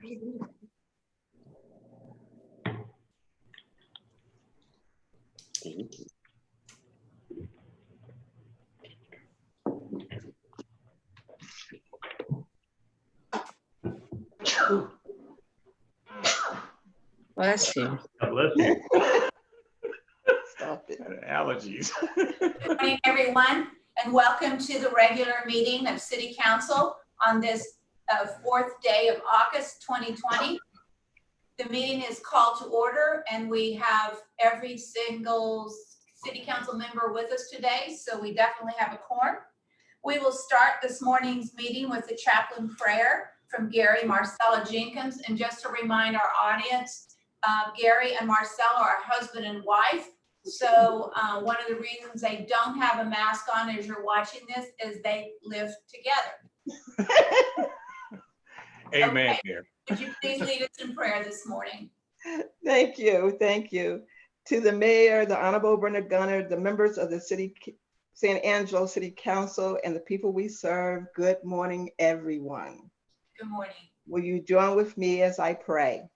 Bless you. God bless you. Stop it. Allergies. Good morning, everyone, and welcome to the regular meeting of City Council on this fourth day of August 2020. The meeting is called to order, and we have every single City Council member with us today, so we definitely have a quorum. We will start this morning's meeting with the chaplain prayer from Gary, Marcella, Jenkins, and just to remind our audience, Gary and Marcella are husband and wife. So one of the reasons they don't have a mask on as you're watching this is they live together. Amen. Okay. There. Would you please lead us in prayer this morning? Thank you. Thank you. To the mayor, the Honorable Brenda Gunner, the members of the San Angelo City Council, and the people we serve, good morning, everyone. Good morning. Will you join with me as I pray?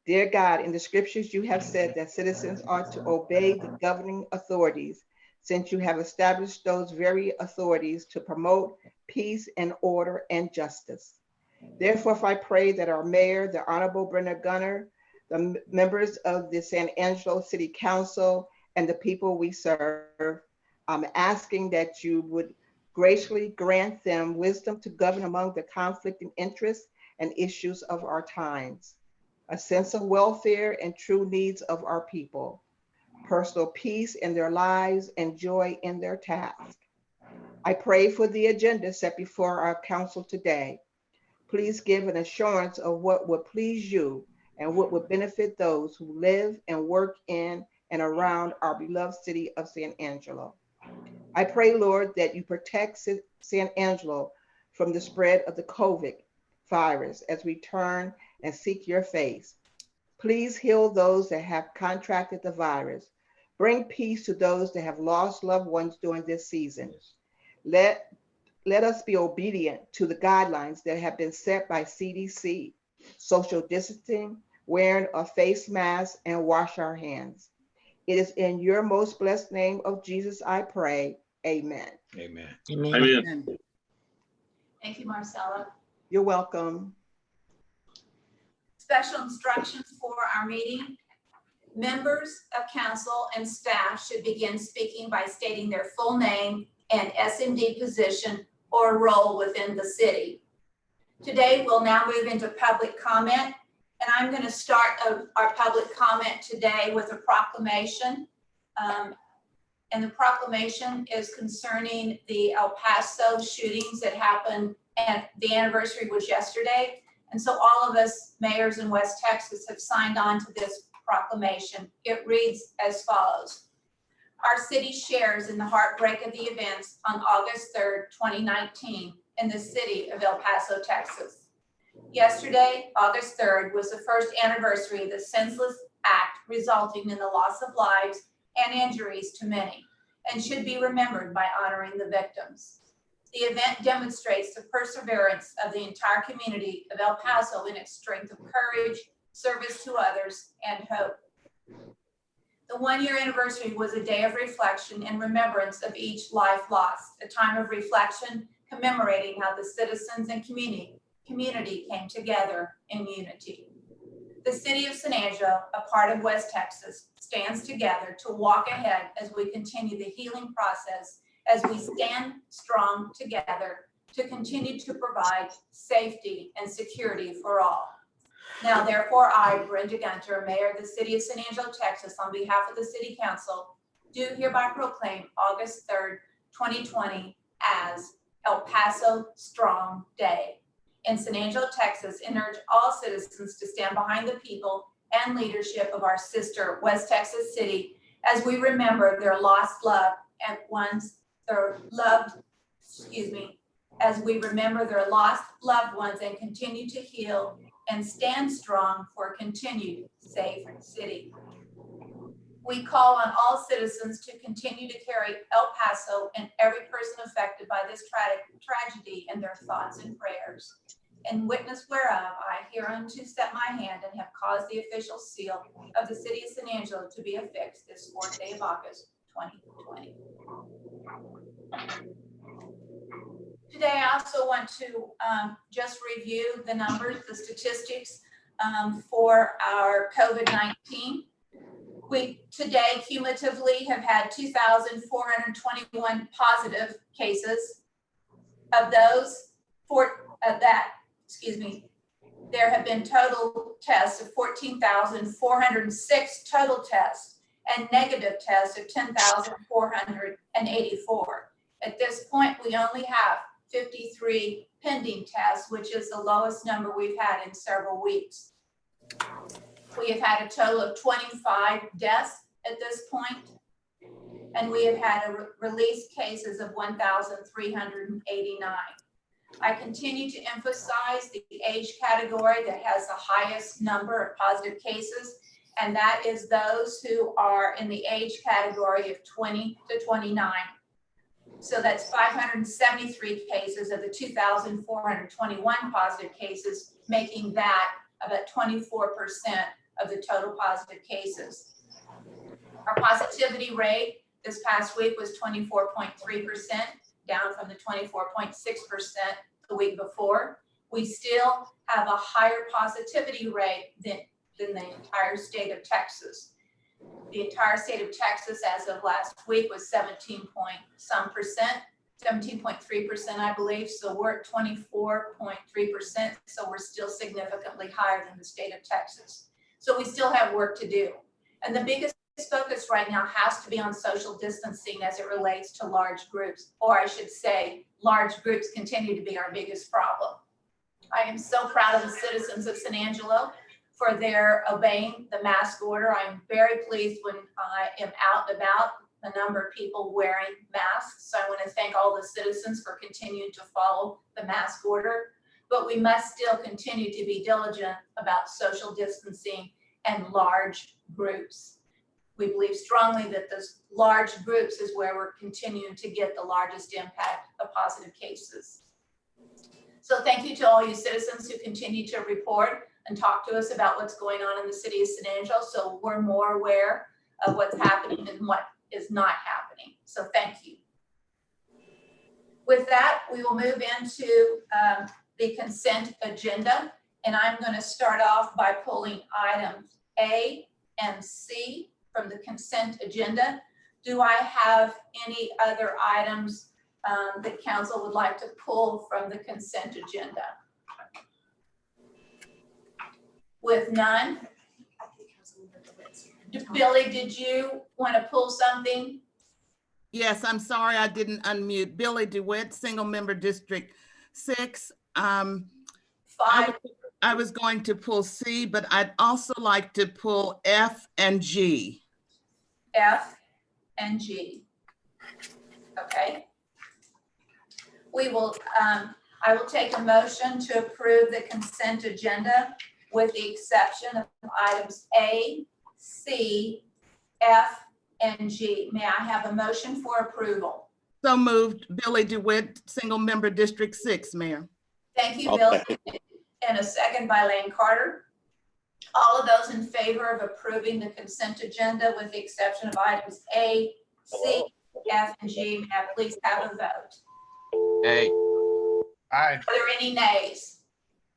Dear God, in the scriptures you have said that citizens are to obey the governing authorities, since you have established those very authorities to promote peace and order and justice. Therefore, I pray that our mayor, the Honorable Brenda Gunner, the members of the San Angelo City Council, and the people we serve, I'm asking that you would graciously grant them wisdom to govern among the conflicting interests and issues of our times, a sense of welfare and true needs of our people, personal peace in their lives and joy in their task. I pray for the agenda set before our council today. Please give an assurance of what would please you and what would benefit those who live and work in and around our beloved city of San Angelo. I pray, Lord, that you protect San Angelo from the spread of the COVID virus as we turn and seek your face. Please heal those that have contracted the virus. Bring peace to those that have lost loved ones during this season. Let us be obedient to the guidelines that have been set by CDC, social distancing, wearing a face mask, and wash our hands. It is in your most blessed name of Jesus I pray. Amen. Amen. Amen. Amen. Thank you, Marcella. You're welcome. Special instructions for our meeting. Members of council and staff should begin speaking by stating their full name and SMD position or role within the city. Today, we'll now move into public comment, and I'm going to start our public comment today with a proclamation. And the proclamation is concerning the El Paso shootings that happened, and the anniversary was yesterday. And so all of us mayors in West Texas have signed on to this proclamation. It reads as follows. Our city shares in the heartbreak of the events on August 3rd, 2019 in the city of El Paso, Texas. Yesterday, August 3rd, was the first anniversary of the senseless act resulting in the loss of lives and injuries to many, and should be remembered by honoring the victims. The event demonstrates the perseverance of the entire community of El Paso in its strength of courage, service to others, and hope. The one-year anniversary was a day of reflection and remembrance of each life lost, a time of reflection commemorating how the citizens and community came together in unity. The city of San Angelo, a part of West Texas, stands together to walk ahead as we continue the healing process, as we stand strong together to continue to provide safety and security for all. Now, therefore, I, Brenda Gunter, Mayor of the City of San Angelo, Texas, on behalf of the City Council, do hereby proclaim August 3rd, 2020 as El Paso Strong Day in San Angelo, Texas, and urge all citizens to stand behind the people and leadership of our sister West Texas City as we remember their lost loved ones, as we remember their lost loved ones and continue to heal and stand strong for a continued safe city. We call on all citizens to continue to carry El Paso and every person affected by this tragedy in their thoughts and prayers. In witness whereof, I hereunto set my hand and have caused the official seal of the city of San Angelo to be affixed this 4th day of August, 2020. Today, I also want to just review the numbers, the statistics for our COVID-19. We today cumulatively have had 2,421 positive cases. Of those, there have been total tests of 14,406 total tests and negative tests of 10,484. At this point, we only have 53 pending tests, which is the lowest number we've had in several weeks. We have had a total of 25 deaths at this point, and we have had released cases of 1,389. I continue to emphasize the age category that has the highest number of positive cases, and that is those who are in the age category of 20 to 29. So that's 573 cases of the 2,421 positive cases, making that about 24% of the total positive cases. Our positivity rate this past week was 24.3%, down from the 24.6% the week before. We still have a higher positivity rate than the entire state of Texas. The entire state of Texas as of last week was 17.3%, I believe. So we're at 24.3%. So we're still significantly higher than the state of Texas. So we still have work to do. And the biggest focus right now has to be on social distancing as it relates to large groups, or I should say, large groups continue to be our biggest problem. I am so proud of the citizens of San Angelo for their obeying the mask order. I'm very pleased when I am out and about, the number of people wearing masks. So I want to thank all the citizens for continuing to follow the mask order. But we must still continue to be diligent about social distancing and large groups. We believe strongly that those large groups is where we're continuing to get the largest impact of positive cases. So thank you to all you citizens who continue to report and talk to us about what's going on in the city of San Angelo, so we're more aware of what's happening and what is not happening. So thank you. With that, we will move into the consent agenda, and I'm going to start off by pulling items A and C from the consent agenda. Do I have any other items that council would like to pull from the consent agenda? With none, Billy, did you want to pull something? Yes, I'm sorry I didn't unmute. Billy DeWitt, single member District 6. I was going to pull C, but I'd also like to pull F and G. F and G. Okay. We will, I will take a motion to approve the consent agenda with the exception of items A, C, F, and G. May I have a motion for approval? So moved. Billy DeWitt, single member District 6, Mayor. Thank you, Bill. And a second by Lane Carter. All of those in favor of approving the consent agenda with the exception of items A, C, F, and G, may I please have a vote? Aye. Aye. Are there any nays?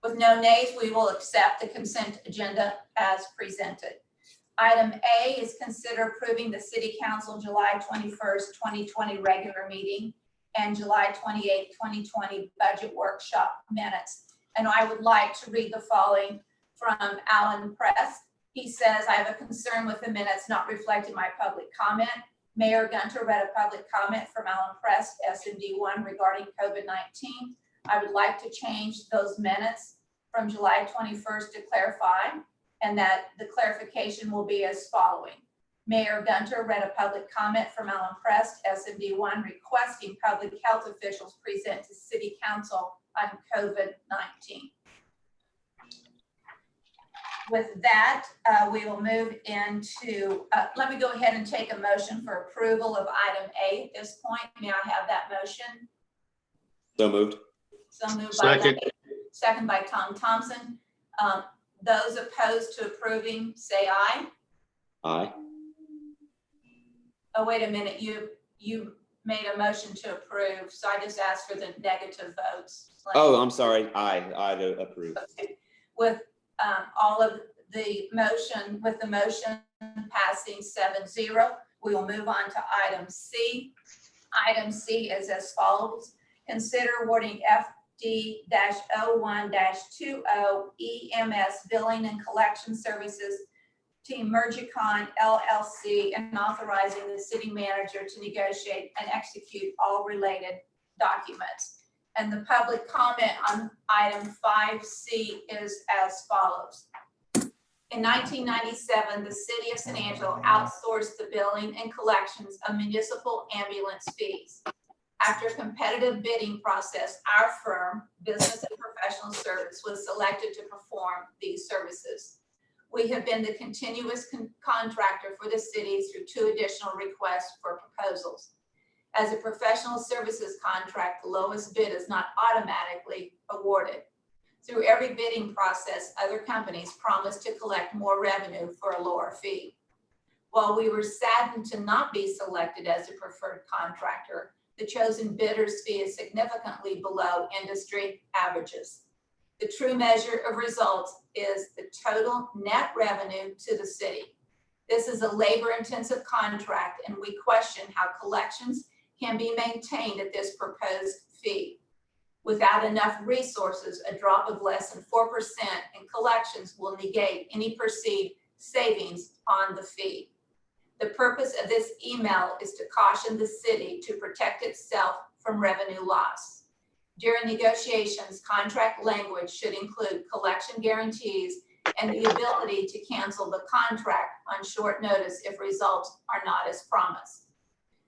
With no nays, we will accept the consent agenda as presented. Item A is consider approving the City Council July 21st, 2020 regular meeting and July 28th, 2020 budget workshop minutes. And I would like to read the following from Alan Press. He says, I have a concern with the minutes not reflecting my public comment. Mayor Gunter read a public comment from Alan Press, SMD1 regarding COVID-19. I would like to change those minutes from July 21st to clarify, and that the clarification will be as following. Mayor Gunter read a public comment from Alan Prest, SMD1, requesting public health officials present to City Council on COVID-19. With that, we will move into, let me go ahead and take a motion for approval of item A at this point. May I have that motion? So moved. So moved by Lane, second by Tom Thompson. Those opposed to approving, say aye. Aye. Oh, wait a minute, you made a motion to approve, so I just asked for the negative votes. Oh, I'm sorry. Aye to approve. With all of the motion, with the motion passing 7-0, we will move on to item C. Item C is as follows. Consider awarding FD-01-20 EMS billing and collection services to Emergicon LLC and authorizing the city manager to negotiate and execute all related documents. And the public comment on item 5C is as follows. In 1997, the city of San Angelo outsourced the billing and collections of municipal ambulance fees. After a competitive bidding process, our firm, Business and Professional Service, was selected to perform these services. We have been the continuous contractor for the city through 2 additional requests for proposals. As a professional services contract, the lowest bid is not automatically awarded. Through every bidding process, other companies promise to collect more revenue for a lower fee. While we were saddened to not be selected as a preferred contractor, the chosen bidder's fee is significantly below industry averages. The true measure of results is the total net revenue to the city. This is a labor-intensive contract, and we question how collections can be maintained at this proposed fee. Without enough resources, a drop of less than 4% in collections will negate any perceived savings on the fee. The purpose of this email is to caution the city to protect itself from revenue loss. During negotiations, contract language should include collection guarantees and the ability to cancel the contract on short notice if results are not as promised.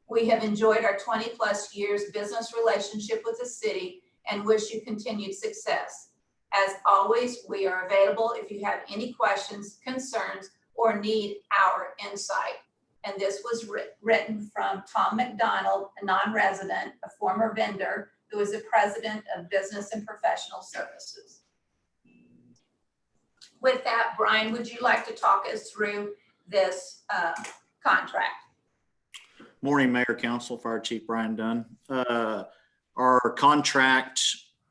We have enjoyed our 20+ years business relationship with the city and wish you continued success. As always, we are available if you have any questions, concerns, or need our insight. And this was written from Tom McDonald, a non-resident, a former vendor, who is the president of Business and Professional Services. With that, Brian, would you like to talk us through this contract? Morning, Mayor, Council, Fire Chief Brian Dunn. Our contract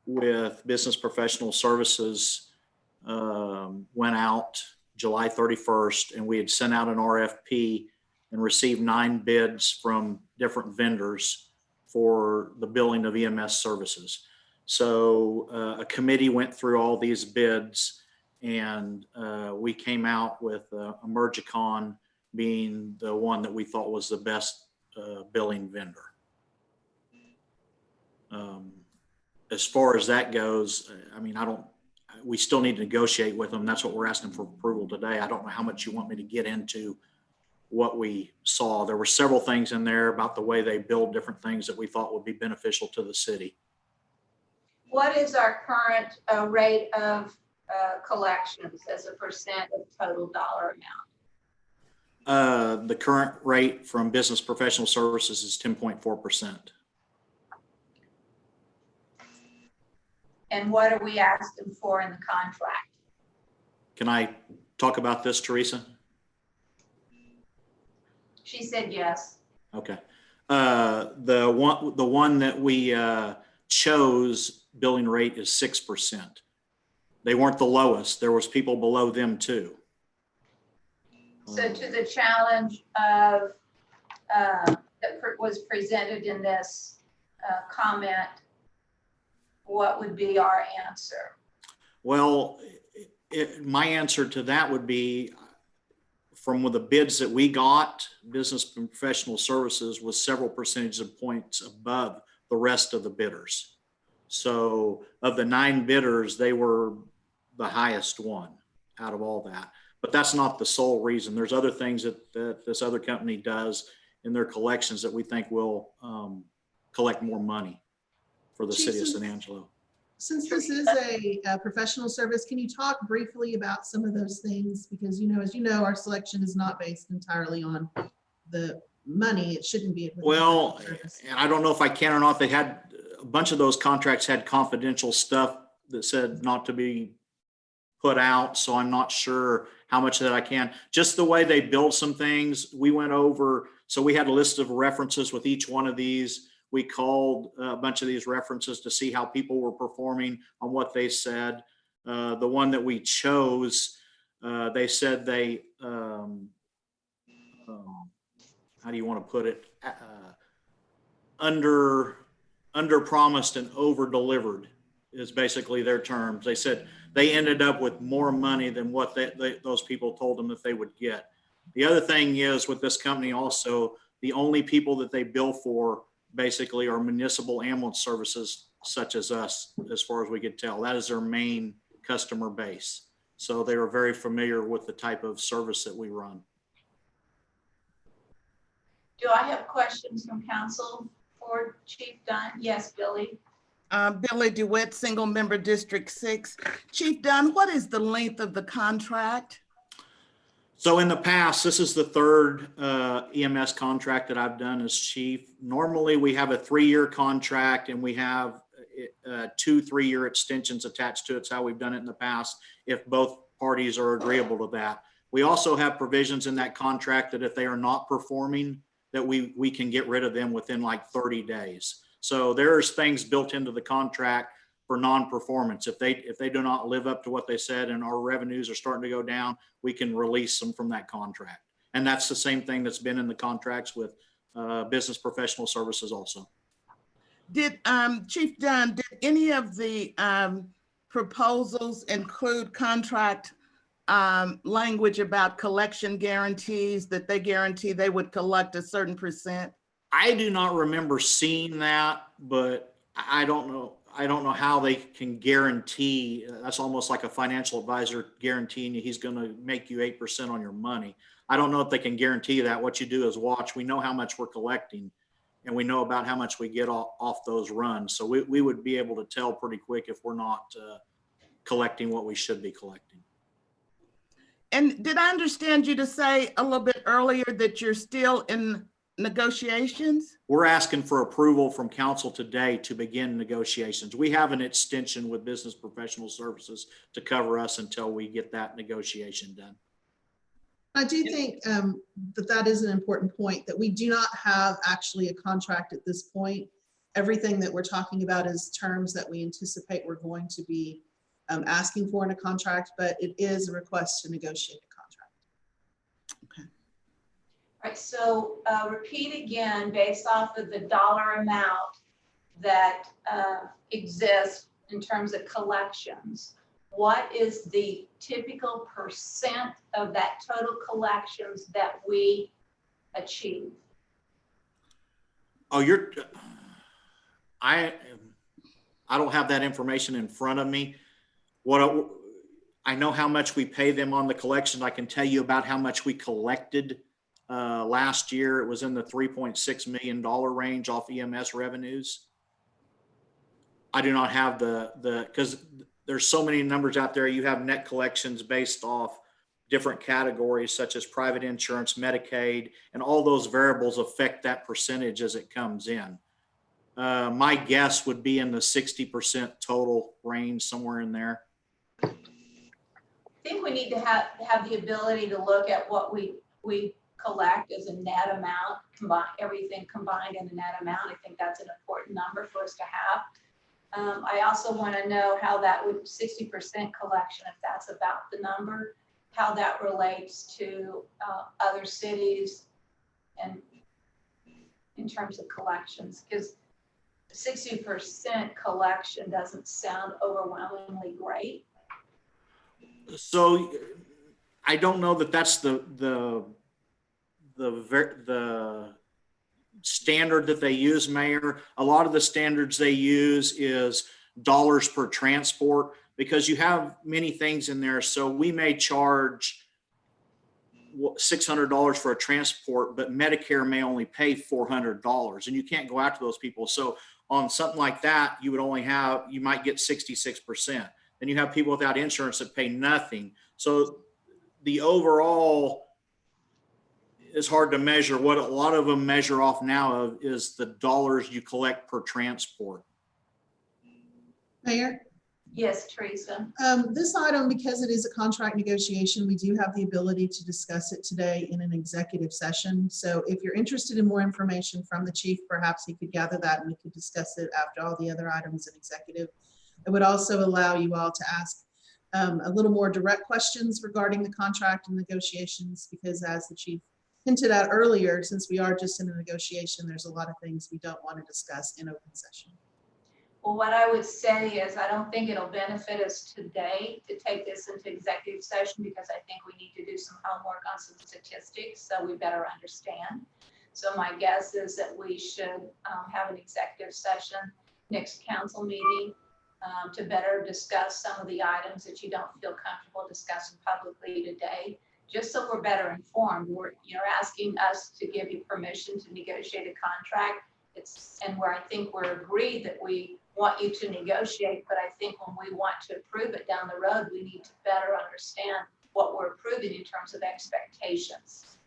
with Business Professional Services went out July 31st, and we had sent out an RFP and received 9 bids from different vendors for the billing of EMS services. So a committee went through all these bids, and we came out with Emergicon being the one that we thought was the best billing vendor. As far as that goes, I mean, we still need to negotiate with them. That's what we're asking for approval today. I don't know how much you want me to get into what we saw. There were several things in there about the way they build different things that we thought would be beneficial to the city. What is our current rate of collections as a percent of total dollar amount? The current rate from Business Professional Services is 10.4%. And what are we asking for in the contract? Can I talk about this, Teresa? She said yes. Okay. The one that we chose billing rate is 6%. They weren't the lowest. There was people below them too. So to the challenge of that was presented in this comment, what would be our answer? Well, my answer to that would be, from the bids that we got, Business and Professional Services was several percentage points above the rest of the bidders. So of the 9 bidders, they were the highest one out of all that. But that's not the sole reason. There's other things that this other company does in their collections that we think will collect more money for the city of San Angelo. Since this is a professional service, can you talk briefly about some of those things? Because, you know, as you know, our selection is not based entirely on the money. It shouldn't be. Well, and I don't know if I can or not. They had a bunch of those contracts had confidential stuff that said not to be put out, so I'm not sure how much of that I can. Just the way they build some things, we went over, so we had a list of references with each one of these. We called a bunch of these references to see how people were performing on what they said. The one that we chose, they said they, how do you want to put it? Under promised and over delivered is basically their terms. They said they ended up with more money than what those people told them that they would get. The other thing is with this company also, the only people that they bill for basically are municipal ambulance services such as us, as far as we could tell. That is their main customer base. So they are very familiar with the type of service that we run. Do I have questions from council for Chief Dunn? Yes, Billy. Billy DeWitt, Single Member District 6. Chief Dunn, what is the length of the contract? So in the past, this is the third EMS contract that I've done as chief. Normally we have a 3-year contract and we have 2 3-year extensions attached to it. It's how we've done it in the past, if both parties are agreeable to that. We also have provisions in that contract that if they are not performing, that we can get rid of them within like 30 days. So there's things built into the contract for non-performance. If they do not live up to what they said and our revenues are starting to go down, we can release them from that contract. And that's the same thing that's been in the contracts with business professional services also. Did Chief Dunn, did any of the proposals include contract language about collection guarantees, that they guarantee they would collect a certain percent? I do not remember seeing that, but I don't know. I don't know how they can guarantee. That's almost like a financial advisor guaranteeing you he's going to make you 8% on your money. I don't know if they can guarantee that. What you do is watch. We know how much we're collecting and we know about how much we get off those runs. So we would be able to tell pretty quick if we're not collecting what we should be collecting. And did I understand you to say a little bit earlier that you're still in negotiations? We're asking for approval from council today to begin negotiations. We have an extension with business professional services to cover us until we get that negotiation done. I do think that is an important point, that we do not have actually a contract at this point. Everything that we're talking about is terms that we anticipate we're going to be asking for in a contract, but it is a request to negotiate a contract. Okay. All right, so repeat again, based off of the dollar amount that exists in terms of collections, what is the typical percent of that total collections that we achieve? Oh, I don't have that information in front of me. I know how much we pay them on the collection. I can tell you about how much we collected last year. It was in the $3.6 million range off EMS revenues. I do not have because there's so many numbers out there. You have net collections based off different categories such as private insurance, Medicaid, and all those variables affect that percentage as it comes in. My guess would be in the 60% total range, somewhere in there. I think we need to have the ability to look at what we collect as a net amount, everything combined in a net amount. I think that's an important number for us to have. I also want to know how that would 60% collection, if that's about the number, how that relates to other cities and in terms of collections, because 60% collection doesn't sound overwhelmingly great. So I don't know that that's the standard that they use, Mayor. A lot of the standards they use is dollars per transport, because you have many things in there. So we may charge $600 for a transport, but Medicare may only pay $400, and you can't go after those people. So on something like that, you might get 66%. Then you have people without insurance that pay nothing. So the overall is hard to measure. What a lot of them measure off now of is the dollars you collect per transport. Mayor? Yes, Teresa. This item, because it is a contract negotiation, we do have the ability to discuss it today in an executive session. So if you're interested in more information from the chief, perhaps he could gather that and we could discuss it after all the other items in executive. It would also allow you all to ask a little more direct questions regarding the contract and negotiations, because as the chief hinted at earlier, since we are just in a negotiation, there's a lot of things we don't want to discuss in open session. Well, what I would say is I don't think it'll benefit us today to take this into executive session, because I think we need to do some homework on some statistics so we better understand. So my guess is that we should have an executive session next council meeting to better discuss some of the items that you don't feel comfortable discussing publicly today, just so we're better informed. You're asking us to give you permission to negotiate a contract. And where I think we're agreed that we want you to negotiate, but I think when we want to approve it down the road, we need to better understand what we're approving in terms of expectations.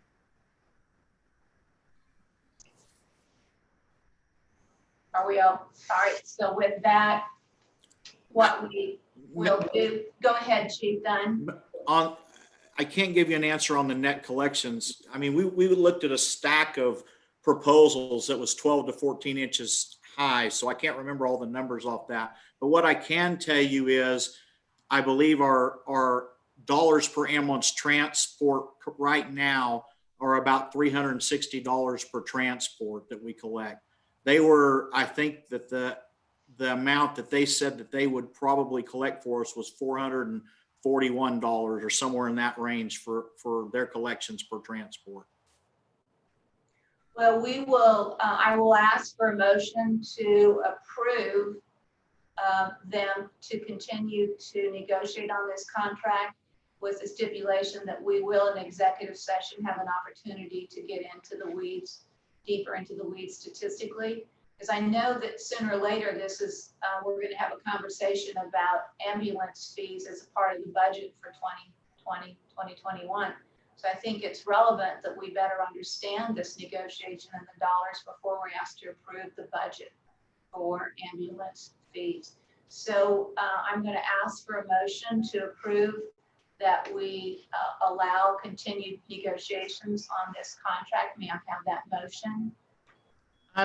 Are we all right? So with that, what we will do, go ahead, Chief Dunn. I can't give you an answer on the net collections. I mean, we looked at a stack of proposals that was 12 to 14 inches high, so I can't remember all the numbers off that. But what I can tell you is, I believe our dollars per ambulance transport right now are about $360 per transport that we collect. They were, I think that the amount that they said that they would probably collect for us was $441 or somewhere in that range for their collections per transport. Well, we will, I will ask for a motion to approve them to continue to negotiate on this contract, with the stipulation that we will in executive session have an opportunity to get into the weeds, deeper into the weeds statistically. Because I know that sooner or later, this is, we're going to have a conversation about ambulance fees as a part of the budget for 2020, 2021. So I think it's relevant that we better understand this negotiation and the dollars before we're asked to approve the budget for ambulance fees. So I'm going to ask for a motion to approve that we allow continued negotiations on this contract. May I have that motion?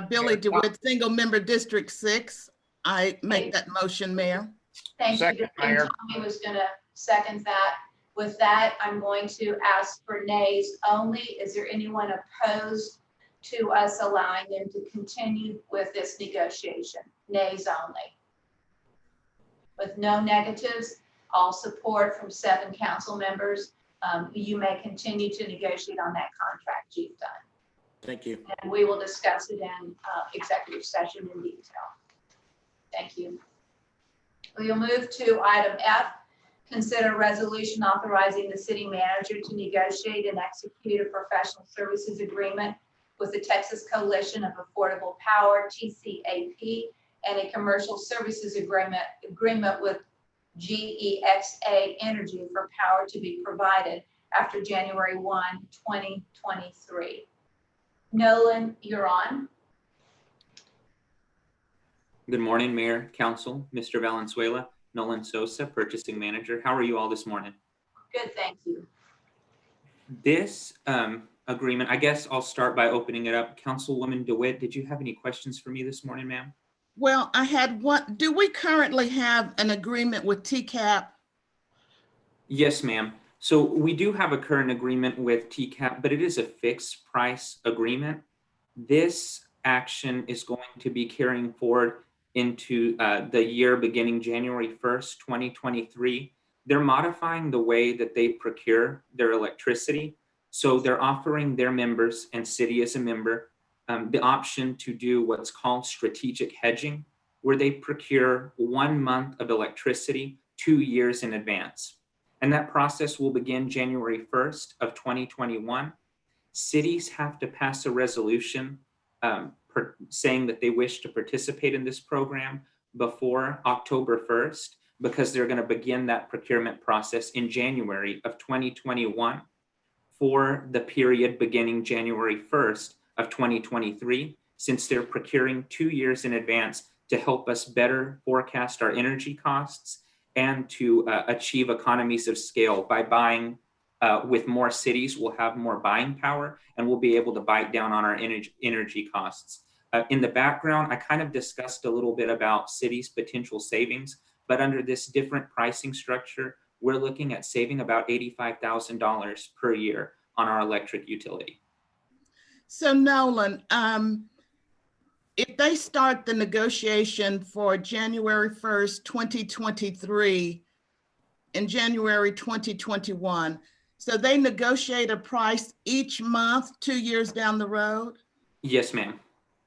Billy DeWitt, single member District 6. I make that motion, Mayor. Thank you. Second, And Mayor. Tommy was going to second that. With that, I'm going to ask for nays only. Is there anyone opposed to us allowing them to continue with this negotiation? Nays only. With no negatives, all support from 7 council members. You may continue to negotiate on that contract, Chief Dunn. Thank you. And we will discuss it in executive session in detail. Thank you. We'll move to item F. Consider resolution authorizing the city manager to negotiate and execute a professional services agreement with the Texas Coalition of Affordable Power, TCAP, and a commercial services agreement with GEXA Energy for power to be provided after January 1, 2023. Nolan, you're on. Good morning, Mayor, Council, Mr. Valenzuela, Nolan Sosa, Purchasing Manager. How are you all this morning? Good, thank you. This agreement, I guess I'll start by opening it up. Councilwoman DeWitt, did you have any questions for me this morning, ma'am? Well, I had one. Do we currently have an agreement with TCAP? Yes, ma'am. So we do have a current agreement with TCAP, but it is a fixed price agreement. This action is going to be carrying forward into the year beginning January 1st, 2023. They're modifying the way that they procure their electricity. So they're offering their members, and city as a member, the option to do what's called strategic hedging, where they procure 1 month of electricity 2 years in advance. And that process will begin January 1st of 2021. Cities have to pass a resolution saying that they wish to participate in this program before October 1st, because they're going to begin that procurement process in January of 2021 for the period beginning January 1st of 2023, since they're procuring 2 years in advance to help us better forecast our energy costs and to achieve economies of scale by buying with more cities. We'll have more buying power, and we'll be able to bite down on our energy costs. In the background, I kind of discussed a little bit about cities' potential savings, but under this different pricing structure, we're looking at saving about $85,000 per year on our electric utility. So Nolan, if they start the negotiation for January 1st, 2023 and January 2021, so they negotiate a price each month, 2 years down the road? Yes, ma'am.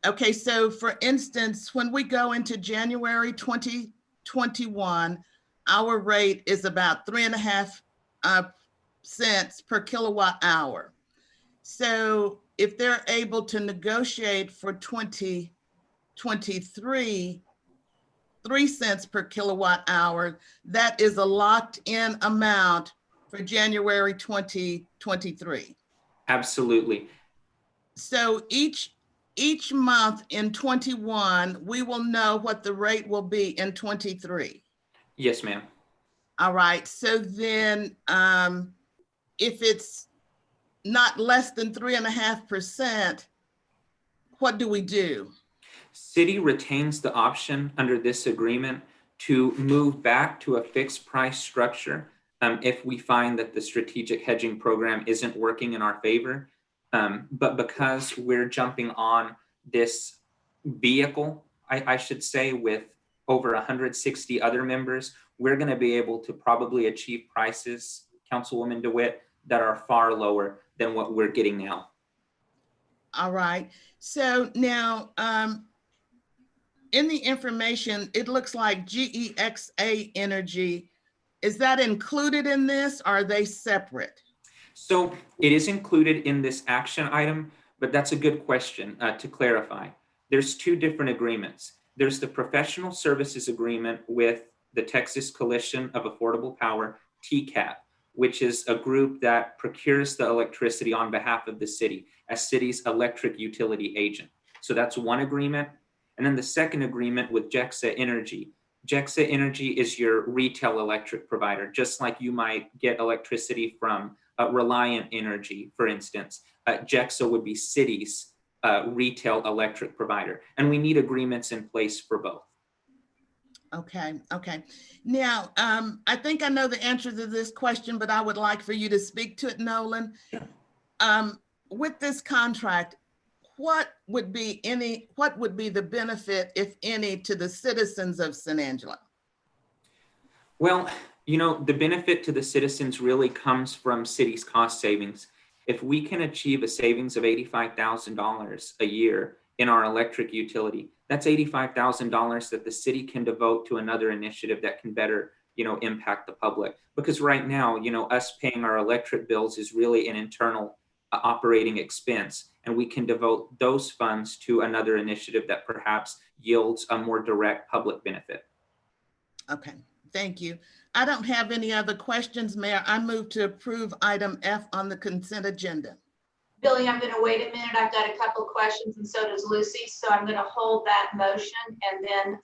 Okay, so for instance, when we go into January 2021, our rate is about 3.5 cents per kilowatt hour. So if they're able to negotiate for 2023, 3 cents per kilowatt hour, that is a locked in amount for January 2023. Absolutely. So each month in 21, we will know what the rate will be in 23. Yes, ma'am. All right, so then if it's not less than 3.5%, what do we do? City retains the option under this agreement to move back to a fixed price structure if we find that the strategic hedging program isn't working in our favor. But because we're jumping on this vehicle, I should say, with over 160 other members, we're going to be able to probably achieve prices, Councilwoman DeWitt, that are far lower than what we're getting now. All right. So now, in the information, it looks like GEXA Energy. Is that included in this, or are they separate? So it is included in this action item, but that's a good question to clarify. There's two different agreements. There's the professional services agreement with the Texas Coalition of Affordable Power, TCAP, which is a group that procures the electricity on behalf of the city as city's electric utility agent. So that's one agreement. And then the second agreement with JEXA Energy. JEXA Energy is your retail electric provider, just like you might get electricity from Reliant Energy, for instance. JEXA would be city's retail electric provider. And we need agreements in place for both. Okay, okay. Now, I think I know the answer to this question, but I would like for you to speak to it, Nolan. With this contract, what would be the benefit, if any, to the citizens of San Angelo? Well, you know, the benefit to the citizens really comes from city's cost savings. If we can achieve a savings of $85,000 a year in our electric utility, that's $85,000 that the city can devote to another initiative that can better, you know, impact the public. Because right now, you know, us paying our electric bills is really an internal operating expense, and we can devote those funds to another initiative that perhaps yields a more direct public benefit. Okay, thank you. I don't have any other questions, Mayor. I move to approve item F on the consent agenda. Billy, I'm going to wait a minute. I've got a couple of questions, and so does Lucy. So I'm going to hold that motion and then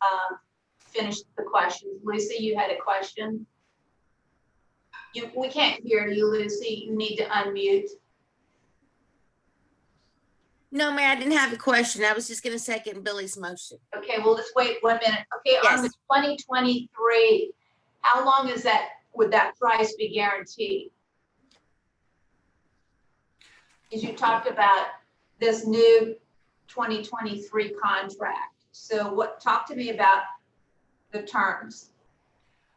finish the questions. Lucy, you had a question? We can't hear you, Lucy. You need to unmute. No, Mayor, I didn't have a question. I was just going to second Billy's motion. Okay, we'll just wait 1 minute. Okay, Yes. On the 2023, how long is that? Would that price be guaranteed? As you talked about this new 2023 contract. So talk to me about the terms.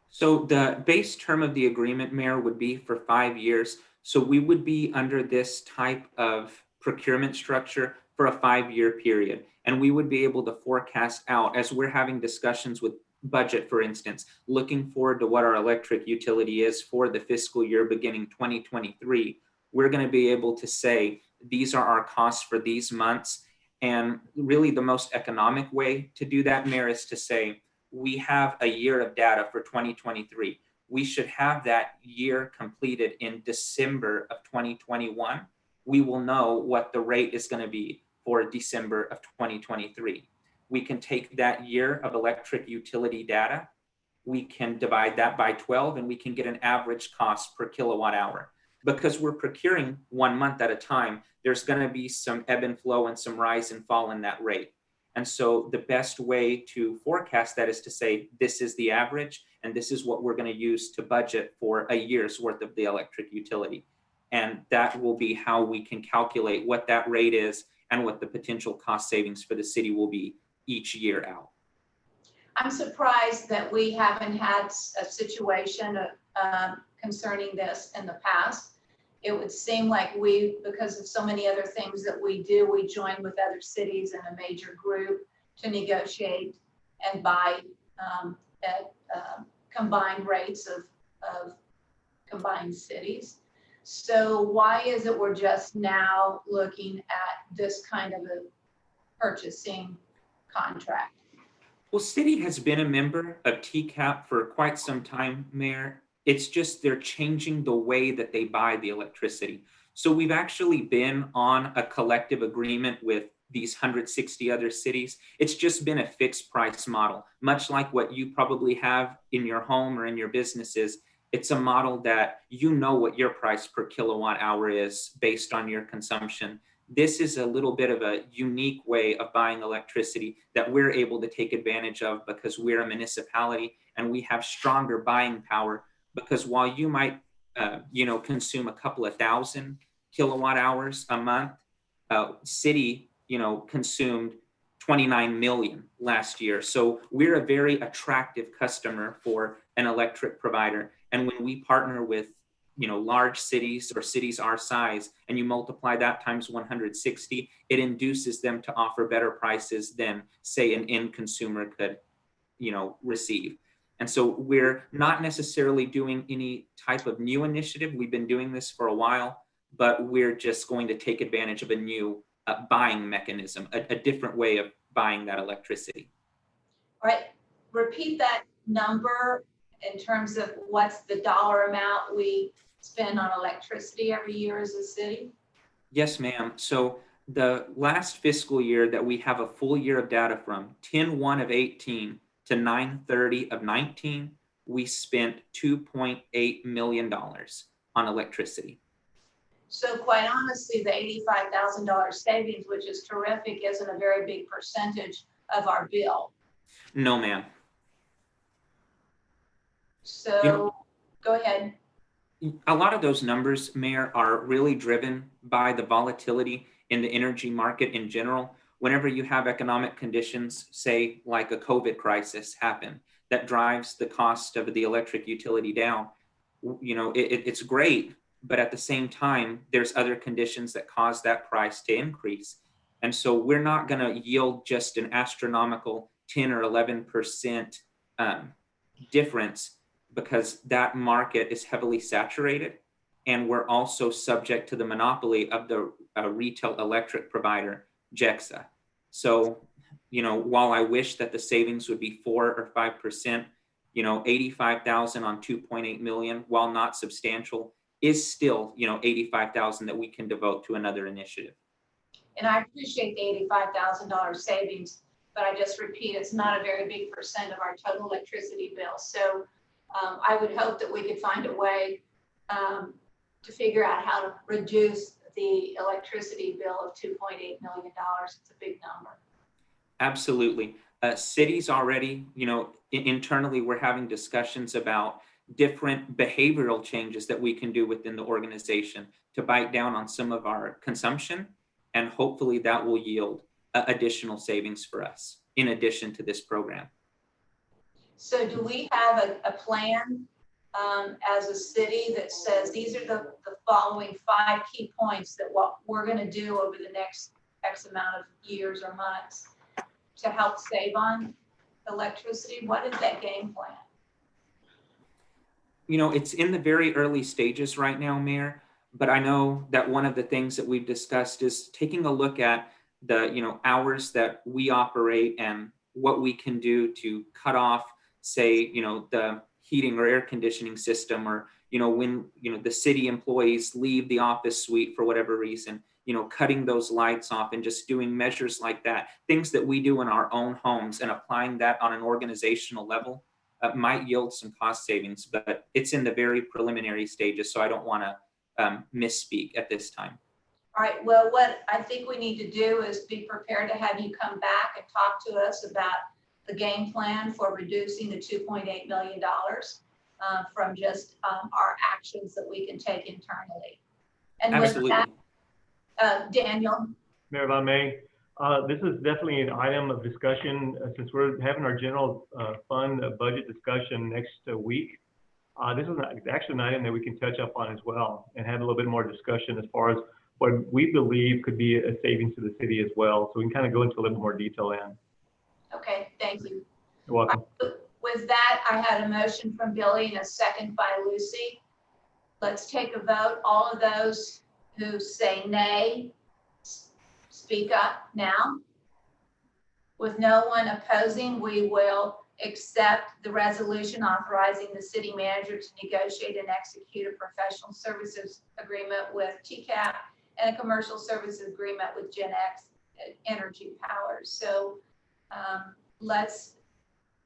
So the base term of the agreement, Mayor, would be for 5 years. So we would be under this type of procurement structure for a 5-year period. And we would be able to forecast out, as we're having discussions with budget, for instance, looking forward to what our electric utility is for the fiscal year beginning 2023. We're going to be able to say, these are our costs for these months. And really the most economic way to do that, Mayor, is to say, we have a year of data for 2023. We should have that year completed in December of 2021. We will know what the rate is going to be for December of 2023. We can take that year of electric utility data we can divide that by 12 and we can get an average cost per kilowatt hour. Because we're procuring 1 month at a time, there's going to be some ebb and flow and some rise and fall in that rate. And so the best way to forecast that is to say, this is the average, and this is what we're going to use to budget for a year's worth of the electric utility. And that will be how we can calculate what that rate is and what the potential cost savings for the city will be each year out. I'm surprised that we haven't had a situation concerning this in the past. It would seem like we, because of so many other things that we do, we join with other cities in a major group to negotiate and buy at combined rates of combined cities. So why is it we're just now looking at this kind of a purchasing contract? Well, city has been a member of TCAP for quite some time, Mayor. It's just they're changing the way that they buy the electricity. So we've actually been on a collective agreement with these 160 other cities. It's just been a fixed price model, much like what you probably have in your home or in your businesses. It's a model that you know what your price per kilowatt hour is based on your consumption. This is a little bit of a unique way of buying electricity that we're able to take advantage of because we're a municipality and we have stronger buying power. Because while you might, consume a couple of thousand kilowatt hours a month, city, consumed 29 million last year. So we're a very attractive customer for an electric provider. And when we partner with, large cities or cities our size, and you multiply that times 160, it induces them to offer better prices than, say, an end consumer could, receive. And so we're not necessarily doing any type of new initiative. We've been doing this for a while, but we're just going to take advantage of a new buying mechanism, a different way of buying that electricity. All right, repeat that number in terms of what's the dollar amount we spend on electricity every year as a city? Yes, ma'am. So the last fiscal year that we have a full year of data from, 10/1 of 18 to 9/30 of 19, we spent $2.8 million on electricity. So quite honestly, the $85,000 savings, which is terrific, isn't a very big percentage of our bill. No, ma'am. So go ahead. A lot of those numbers, Mayor, are really driven by the volatility in the energy market in general. Whenever you have economic conditions, say like a COVID crisis happen, that drives the cost of the electric utility down, it's great, but at the same time, there's other conditions that cause that price to increase. And so we're not going to yield just an astronomical 10 or 11% difference, because that market is heavily saturated. And we're also subject to the monopoly of the retail electric provider, JEXA. So, while I wish that the savings would be 4 or 5%, 85,000 on 2.8 million, while not substantial, is still, 85,000 that we can devote to another initiative. And I appreciate the $85,000 savings, but I just repeat, it's not a very big percent of our total electricity bill. So I would hope that we could find a way to figure out how to reduce the electricity bill of $2.8 million. It's a big number. Absolutely. Cities already, internally, we're having discussions about different behavioral changes that we can do within the organization to bite down on some of our consumption. And hopefully that will yield additional savings for us in addition to this program. So do we have a plan as a city that says these are the following 5 key points that what we're going to do over the next X amount of years or months to help save on electricity? What is that game plan? It's in the very early stages right now, Mayor, but I know that one of the things that we've discussed is taking a look at the, hours that we operate and what we can do to cut off, say, the heating or air conditioning system, or, when, the city employees leave the office suite for whatever reason, cutting those lights off and just doing measures like that, things that we do in our own homes and applying that on an organizational level might yield some cost savings, but it's in the very preliminary stages, so I don't want to misspeak at this time. All right, well, what I think we need to do is be prepared to have you come back and talk to us about the game plan for reducing the $2.8 million from just our actions that we can take internally. And Absolutely. with that, Daniel. Mayor, if I may, this is definitely an item of discussion since we're having our general fund budget discussion next week. This is actually an item that we can touch up on as well and have a little bit more discussion as far as what we believe could be a savings to the city as well. So we can kind of go into a little more detail in. Okay, thank you. You're welcome. With that, I had a motion from Billy and a second by Lucy. Let's take a vote. All of those who say nay, speak up now. With no one opposing, we will accept the resolution authorizing the city manager to negotiate and execute a professional services agreement with TCAP and a commercial services agreement with Gen X Energy Powers. So let's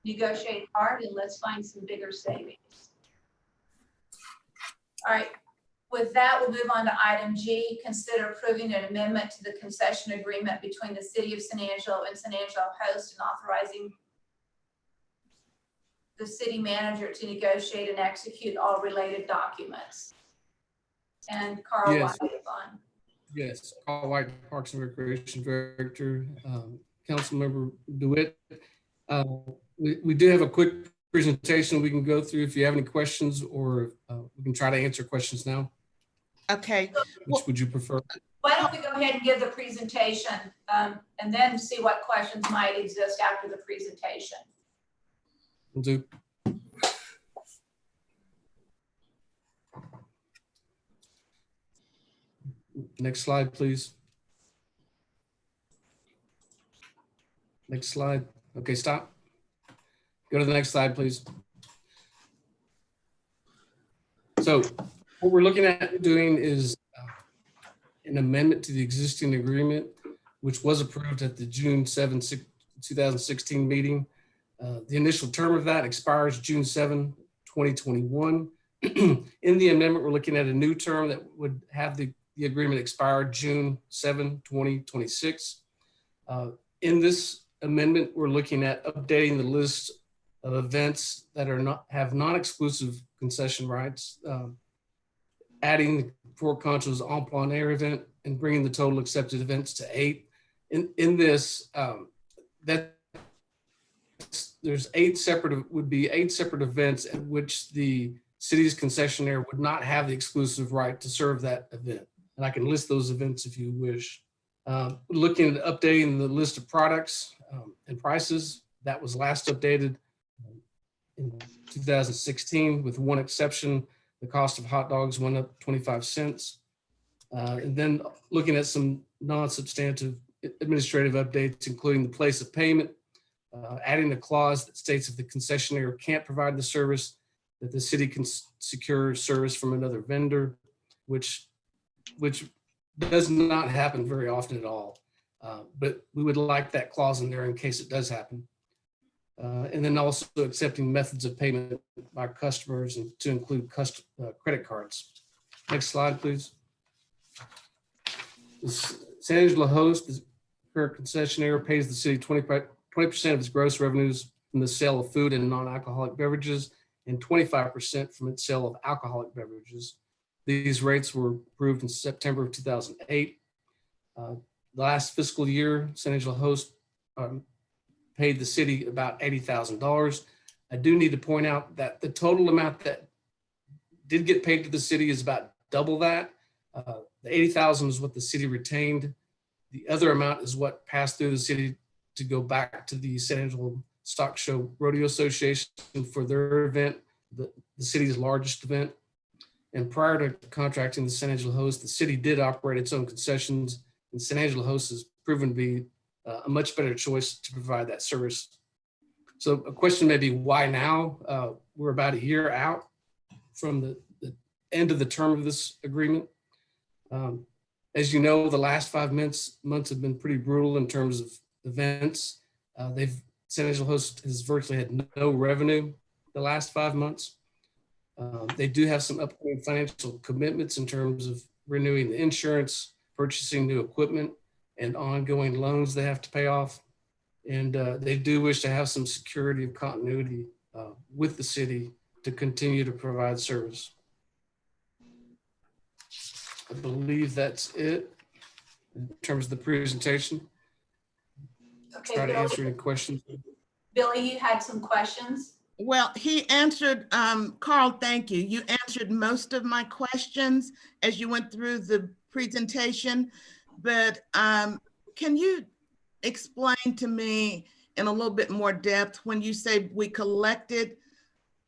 negotiate hard and let's find some bigger savings. All right. With that, we'll move on to item G, consider approving an amendment to the concession agreement between the city of San Angelo and San Angelo Host and authorizing the city manager to negotiate and execute all related documents. And Carl Yes. White is on. Yes, Carl White, Parks and Recreation Director, Councilmember DeWitt. We do have a quick presentation we can go through if you have any questions, or we can try to answer questions now. Okay. Which would you prefer? Why don't we go ahead and give the presentation and then see what questions might exist after the presentation. We'll do. Next slide, please. Next slide. Okay, stop. Go to the next slide, please. So what we're looking at doing is an amendment to the existing agreement, which was approved at the June 7, 2016 meeting. The initial term of that expires June 7, 2021. In the amendment, we're looking at a new term that would have the agreement expire June 7, 2026. In this amendment, we're looking at updating the list of events that are have non-exclusive concession rights, adding the Fort Concho's en plein air event, and bringing the total accepted events to 8. In this, there's 8 separate events at which the city's concessionaire would not have the exclusive right to serve that event. And I can list those events if you wish. Looking at updating the list of products and prices, that was last updated in 2016 with one exception. The cost of hot dogs went up 25 cents. And then looking at some non-substantive administrative updates, including the place of payment, adding a clause that states if the concessionaire can't provide the service, that the city can secure service from another vendor, which does not happen very often at all. But we would like that clause in there in case it does happen. And then also accepting methods of payment by customers and to include credit cards. Next slide, please. San Angelo Host, the current concessionaire, pays the city 20% of its gross revenues from the sale of food and non-alcoholic beverages and 25% from its sale of alcoholic beverages. These rates were approved in September of 2008. Last fiscal year, San Angelo Host paid the city about $80,000. I do need to point out that the total amount that did get paid to the city is about double that. The $80,000 is what the city retained. The other amount is what passed through the city to go back to the San Angelo Stock Show Rodeo Association for their event, the city's largest event. And prior to contracting the San Angelo Host, the city did operate its own concessions, and San Angelo Host has proven to be a much better choice to provide that service. So a question may be, why now? We're about a year out from the end of the term of this agreement. As you know, the last 5 months have been pretty brutal in terms of events. San Angelo Host has virtually had no revenue the last 5 months. They do have some upcoming financial commitments in terms of renewing the insurance, purchasing new equipment, and ongoing loans they have to pay off. And they do wish to have some security of continuity with the city to continue to provide service. I believe that's it in terms of the presentation. Okay, Try to Billy. answer any questions. Billy, you had some questions? Well, he answered, Carl, thank you. You answered most of my questions as you went through the presentation, but can you explain to me in a little bit more depth when you say we collected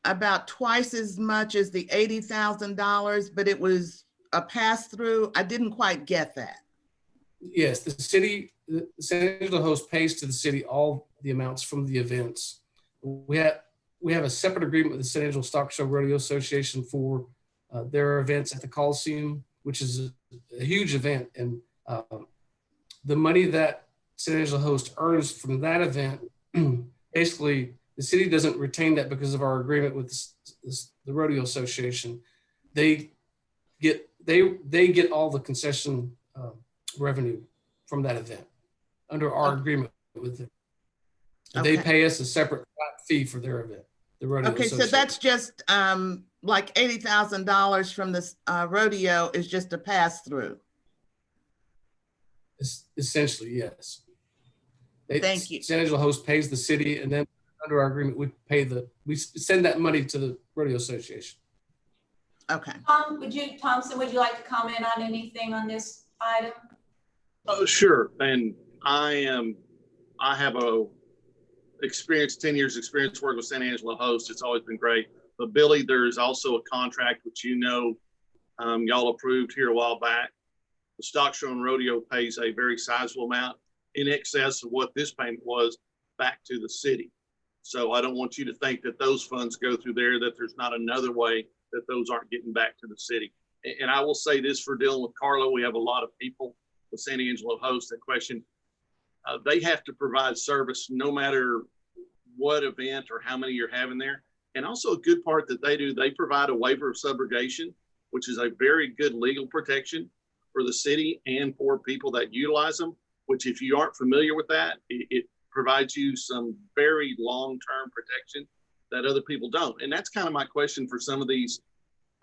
about twice as much as the $80,000, but it was a pass-through? I didn't quite get that. Yes, the city, the San Angelo host pays to the city all the amounts from the events. We have a separate agreement with the San Angelo Stock Show Rodeo Association for their events at the Coliseum, which is a huge event. And the money that San Angelo host earns from that event, basically the city doesn't retain that because of our agreement with the Rodeo Association. They get all the concession revenue from that event under our agreement with them. Okay. They pay us a separate flat fee for their event. The rodeo. Okay, so that's just like $80,000 from this rodeo is just a pass through. Essentially, yes. Thank you. San Angelo host pays the city, and then under our agreement, we send that money to the rodeo association. Okay. Thompson, would you like to comment on anything on this item? Oh, sure. And I have 10 years experience working with San Angelo host. It's always been great. But Billy, there's also a contract which y'all approved here a while back. The Stock Show and Rodeo pays a very sizable amount in excess of what this payment was back to the city. So I don't want you to think that those funds go through there, that there's not another way that those aren't getting back to the city. And I will say this for dealing with Carlo, we have a lot of people with San Angelo host that question, they have to provide service no matter what event or how many you're having there. And also a good part that they do, they provide a waiver of subrogation, which is a very good legal protection for the city and for people that utilize them, which if you aren't familiar with that, it provides you some very long-term protection that other people don't. And that's kind of my question for some of these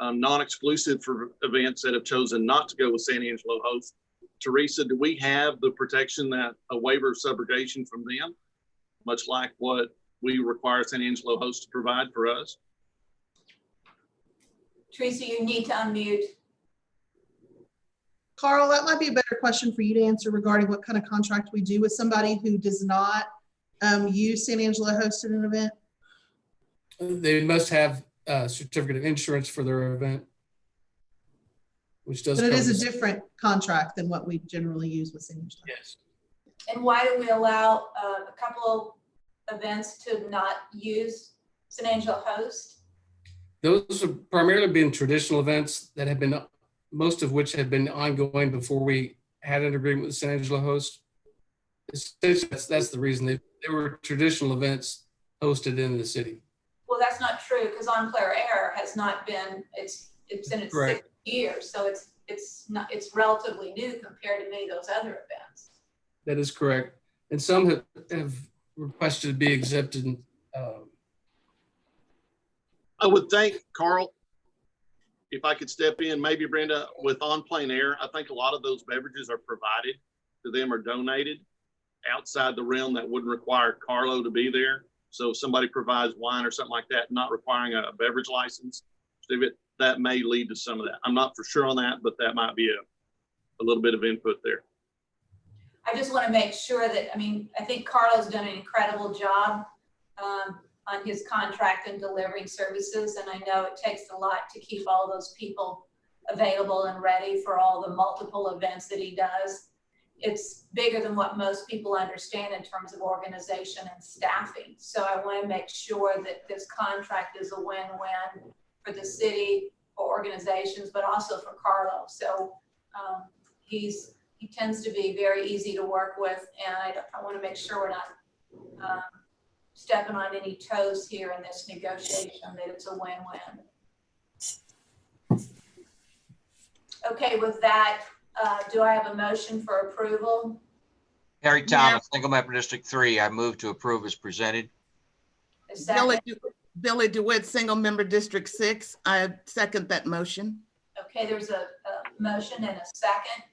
non-exclusive for events that have chosen not to go with San Angelo host. Teresa, do we have the protection that a waiver of subrogation from them, much like what we require San Angelo host to provide for us? Teresa, you need to unmute. Carl, that might be a better question for you to answer regarding what kind of contract we do with somebody who does not use San Angelo host at an event. They must have a certificate of insurance for their event, which does. But it is a different contract than what we generally use with Signage. Yes. And why do we allow a couple of events to not use San Angelo host? Those have primarily been traditional events that have been, most of which have been ongoing before we had an agreement with San Angelo host. That's the reason they were traditional events hosted in the city. Well, that's not true because On Claire Air has not been, it's in its Correct. 6th year. So it's relatively new compared to many of those other events. That is correct. And some have requested to be exempted. I would think, Carl, if I could step in, maybe Brenda, with On Plain Air, I think a lot of those beverages are provided to them or donated outside the realm that wouldn't require Carlo to be there. So if somebody provides wine or something like that, not requiring a beverage license, that may lead to some of that. I'm not for sure on that, but that might be a little bit of input there. I just want to make sure that, I think Carlo's done an incredible job on his contract and delivering services. And I know it takes a lot to keep all those people available and ready for all the multiple events that he does. It's bigger than what most people understand in terms of organization and staffing. So I want to make sure that this contract is a win-win for the city, for organizations, but also for Carlo. So he tends to be very easy to work with, and I want to make sure we're not stepping on any toes here in this negotiation, that it's a win-win. Okay, with that, do I have a motion for approval? Harry Thomas, Single Member District 3, I move to approve as presented. A second? Billy DeWitt, Single Member District 6. I second that motion. Okay, there's a motion and a second.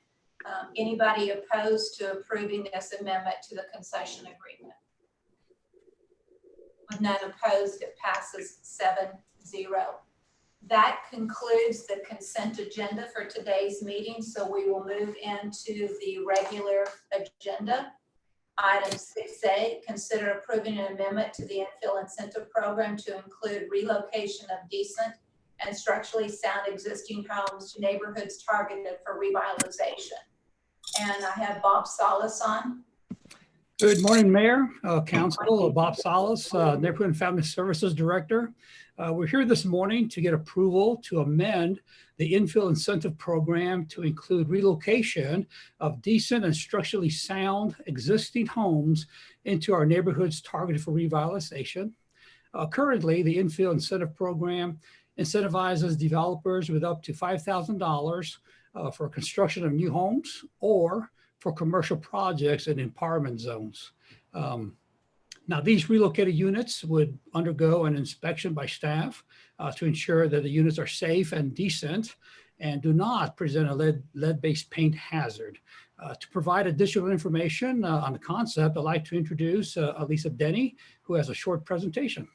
Anybody opposed to approving this amendment to the concession agreement? With none opposed, it passes 7-0. That concludes the consent agenda for today's meeting, so we will move into the regular agenda. Item 6A, consider approving an amendment to the infill incentive program to include relocation of decent and structurally sound existing homes to neighborhoods targeted for revitalization. And I have Bob Salas on. Good morning, Mayor, Council, Bob Salas, Neighborhood and Family Services Director. We're here this morning to get approval to amend the infill incentive program to include relocation of decent and structurally sound existing homes into our neighborhoods targeted for revitalization. Currently, the infill incentive program incentivizes developers with up to $5,000 for construction of new homes or for commercial projects in empowerment zones. Now, these relocated units would undergo an inspection by staff to ensure that the units are safe and decent and do not present a lead-based paint hazard. To provide additional information on the concept, I'd like to introduce Elisa Denny, who has a short presentation.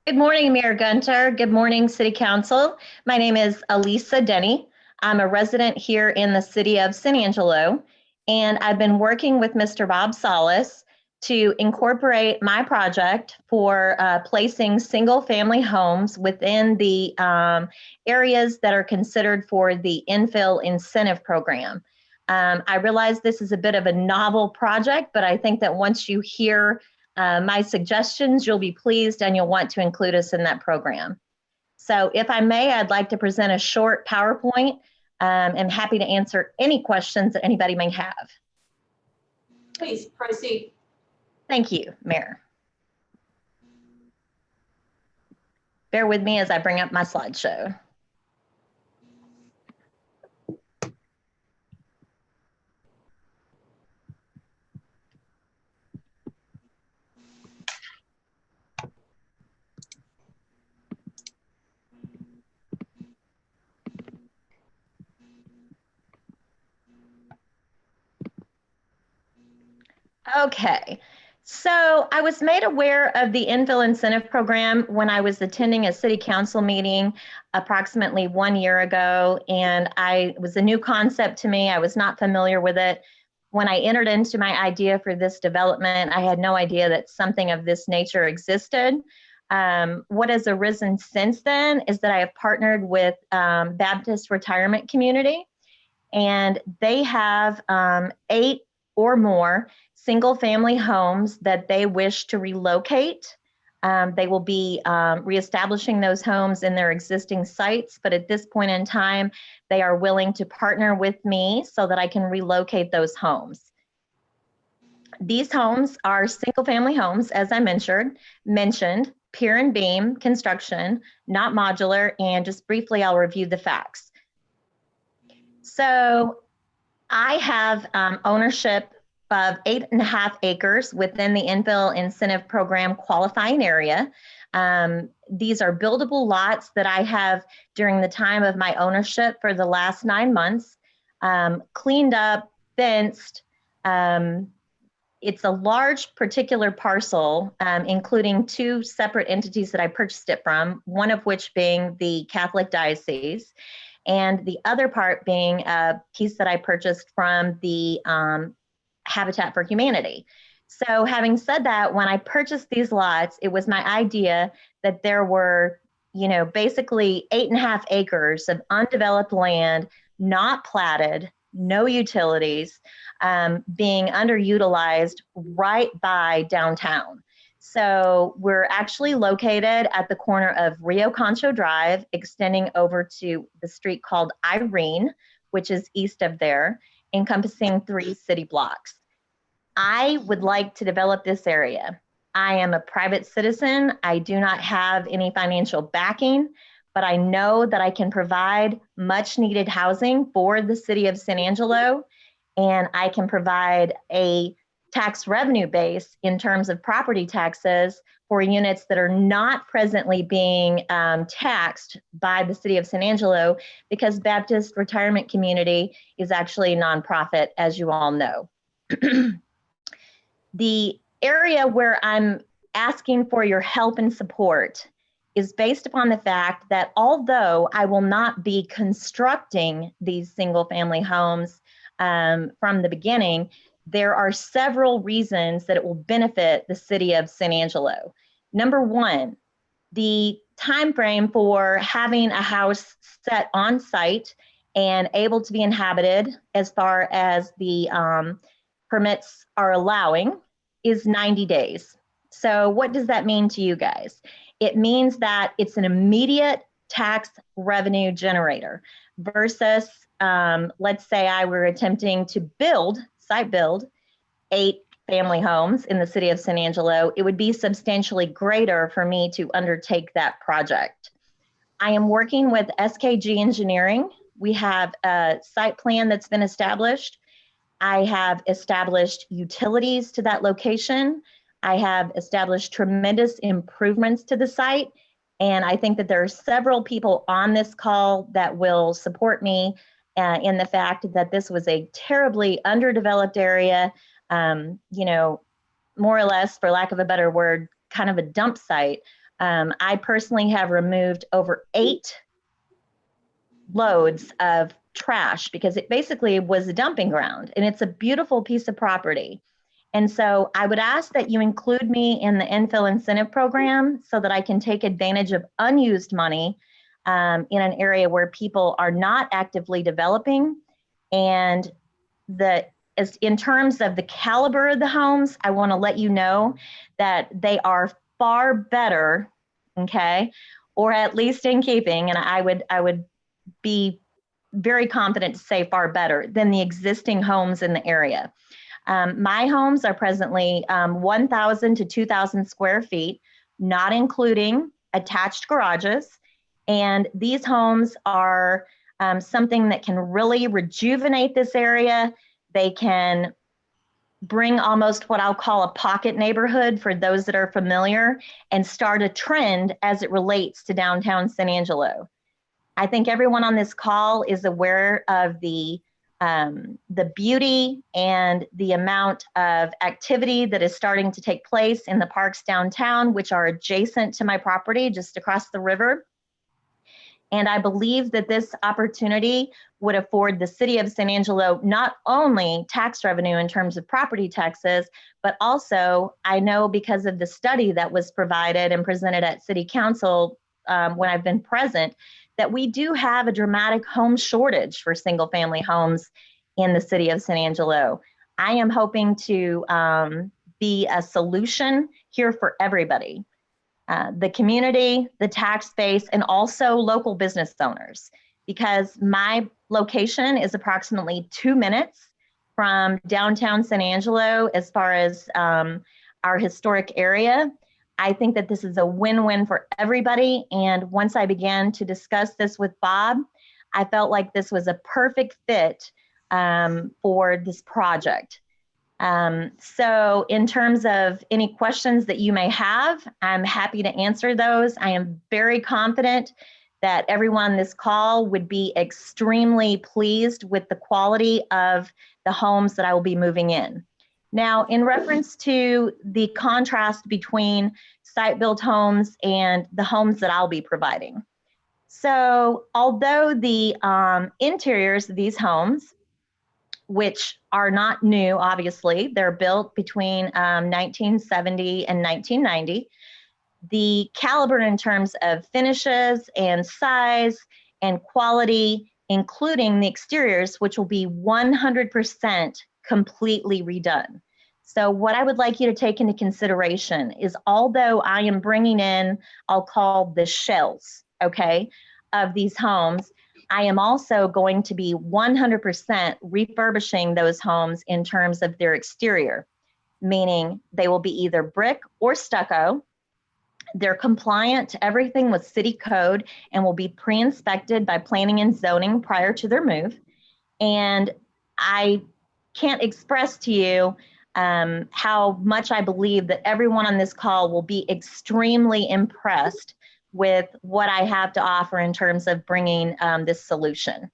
Good morning, Mayor Gunter. Good morning, City Council. My name is Elisa Denny. I'm a resident here in the city of San Angelo, and I've been working with Mr. Bob Salas to incorporate my project for placing single-family homes within the areas that are considered for the infill incentive program. I realize this is a bit of a novel project, but I think that once you hear my suggestions, you'll be pleased and you'll want to include us in that program. So if I may, I'd like to present a short PowerPoint. I'm happy to answer any questions that anybody may have. Please proceed. Thank you, Mayor. Bear with me as I bring up my slideshow. Okay, so I was made aware of the infill incentive program when I was attending a city council meeting approximately 1 year ago, and it was a new concept to me. I was not familiar with it. When I entered into my idea for this development, I had no idea that something of this nature existed. What has arisen since then is that I have partnered with Baptist Retirement Community, and they have 8 or more single-family homes that they wish to relocate. They will be reestablishing those homes in their existing sites, but at this point in time, they are willing to partner with me so that I can relocate those homes. These homes are single-family homes, as I mentioned, pier and beam construction, not modular, and just briefly, I'll review the facts. So I have ownership of 8.5 acres within the infill incentive program qualifying area. These are buildable lots that I have during the time of my ownership for the last 9 months, cleaned up, fenced. It's a large particular parcel, including 2 separate entities that I purchased it from, one of which being the Catholic Diocese, and the other part being a piece that I purchased from the Habitat for Humanity. So having said that, when I purchased these lots, it was my idea that there were, basically 8.5 acres of undeveloped land, not platted, no utilities, being underutilized right by downtown. So we're actually located at the corner of Rio Concho Drive, extending over to the street called Irene, which is east of there, encompassing 3 city blocks. I would like to develop this area. I am a private citizen. I do not have any financial backing, but I know that I can provide much needed housing for the city of San Angelo, and I can provide a tax revenue base in terms of property taxes for units that are not presently being taxed by the city of San Angelo, because Baptist Retirement Community is actually a nonprofit, as you all know. The area where I'm asking for your help and support is based upon the fact that although I will not be constructing these single family homes from the beginning, there are several reasons that it will benefit the city of San Angelo. Number one, the time frame for having a house set on site and able to be inhabited, as far as the permits are allowing, is 90 days. So what does that mean to you guys? It means that it's an immediate tax revenue generator versus, let's say I were attempting to site build 8 family homes in the city of San Angelo. It would be substantially greater for me to undertake that project. I am working with SKG Engineering. We have a site plan that's been established. I have established utilities to that location. I have established tremendous improvements to the site. And I think that there are several people on this call that will support me in the fact that this was a terribly underdeveloped area, you know, more or less, for lack of a better word, kind of a dump site. I personally have removed over 8 loads of trash because it basically was a dumping ground, and it's a beautiful piece of property. And so I would ask that you include me in the infill incentive program so that I can take advantage of unused money in an area where people are not actively developing. And in terms of the caliber of the homes, I want to let you know that they are far better, okay, or at least in keeping, and I would be very confident to say far better than the existing homes in the area. My homes are presently 1,000 to 2,000 square feet, not including attached garages. And these homes are something that can really rejuvenate this area. They can bring almost what I'll call a pocket neighborhood for those that are familiar, and start a trend as it relates to downtown San Angelo. I think everyone on this call is aware of the beauty and the amount of activity that is starting to take place in the parks downtown, which are adjacent to my property just across the river. And I believe that this opportunity would afford the city of San Angelo not only tax revenue in terms of property taxes, but also I know because of the study that was provided and presented at City Council when I've been present, that we do have a dramatic home shortage for single family homes in the city of San Angelo. I am hoping to be a solution here for everybody. The community, the tax base, and also local business owners, because my location is approximately 2 minutes from downtown San Angelo as far as our historic area. I think that this is a win-win for everybody. And once I began to discuss this with Bob, I felt like this was a perfect fit for this project. So in terms of any questions that you may have, I'm happy to answer those. I am very confident that everyone on this call would be extremely pleased with the quality of the homes that I will be moving in. Now, in reference to the contrast between site-built homes and the homes that I'll be providing. So although the interiors of these homes, which are not new, obviously, they're built between 1970 and 1990, the caliber in terms of finishes and size and quality, including the exteriors, which will be 100% completely redone. So what I would like you to take into consideration is, although I am bringing in, I'll call the shells, okay, of these homes, I am also going to be 100% refurbishing those homes in terms of their exterior. meaning they will be either brick or stucco. They're compliant to everything with city code and will be pre-inspected by planning and zoning prior to their move. And I can't express to you how much I believe that everyone on this call will be extremely impressed with what I have to offer in terms of bringing this solution.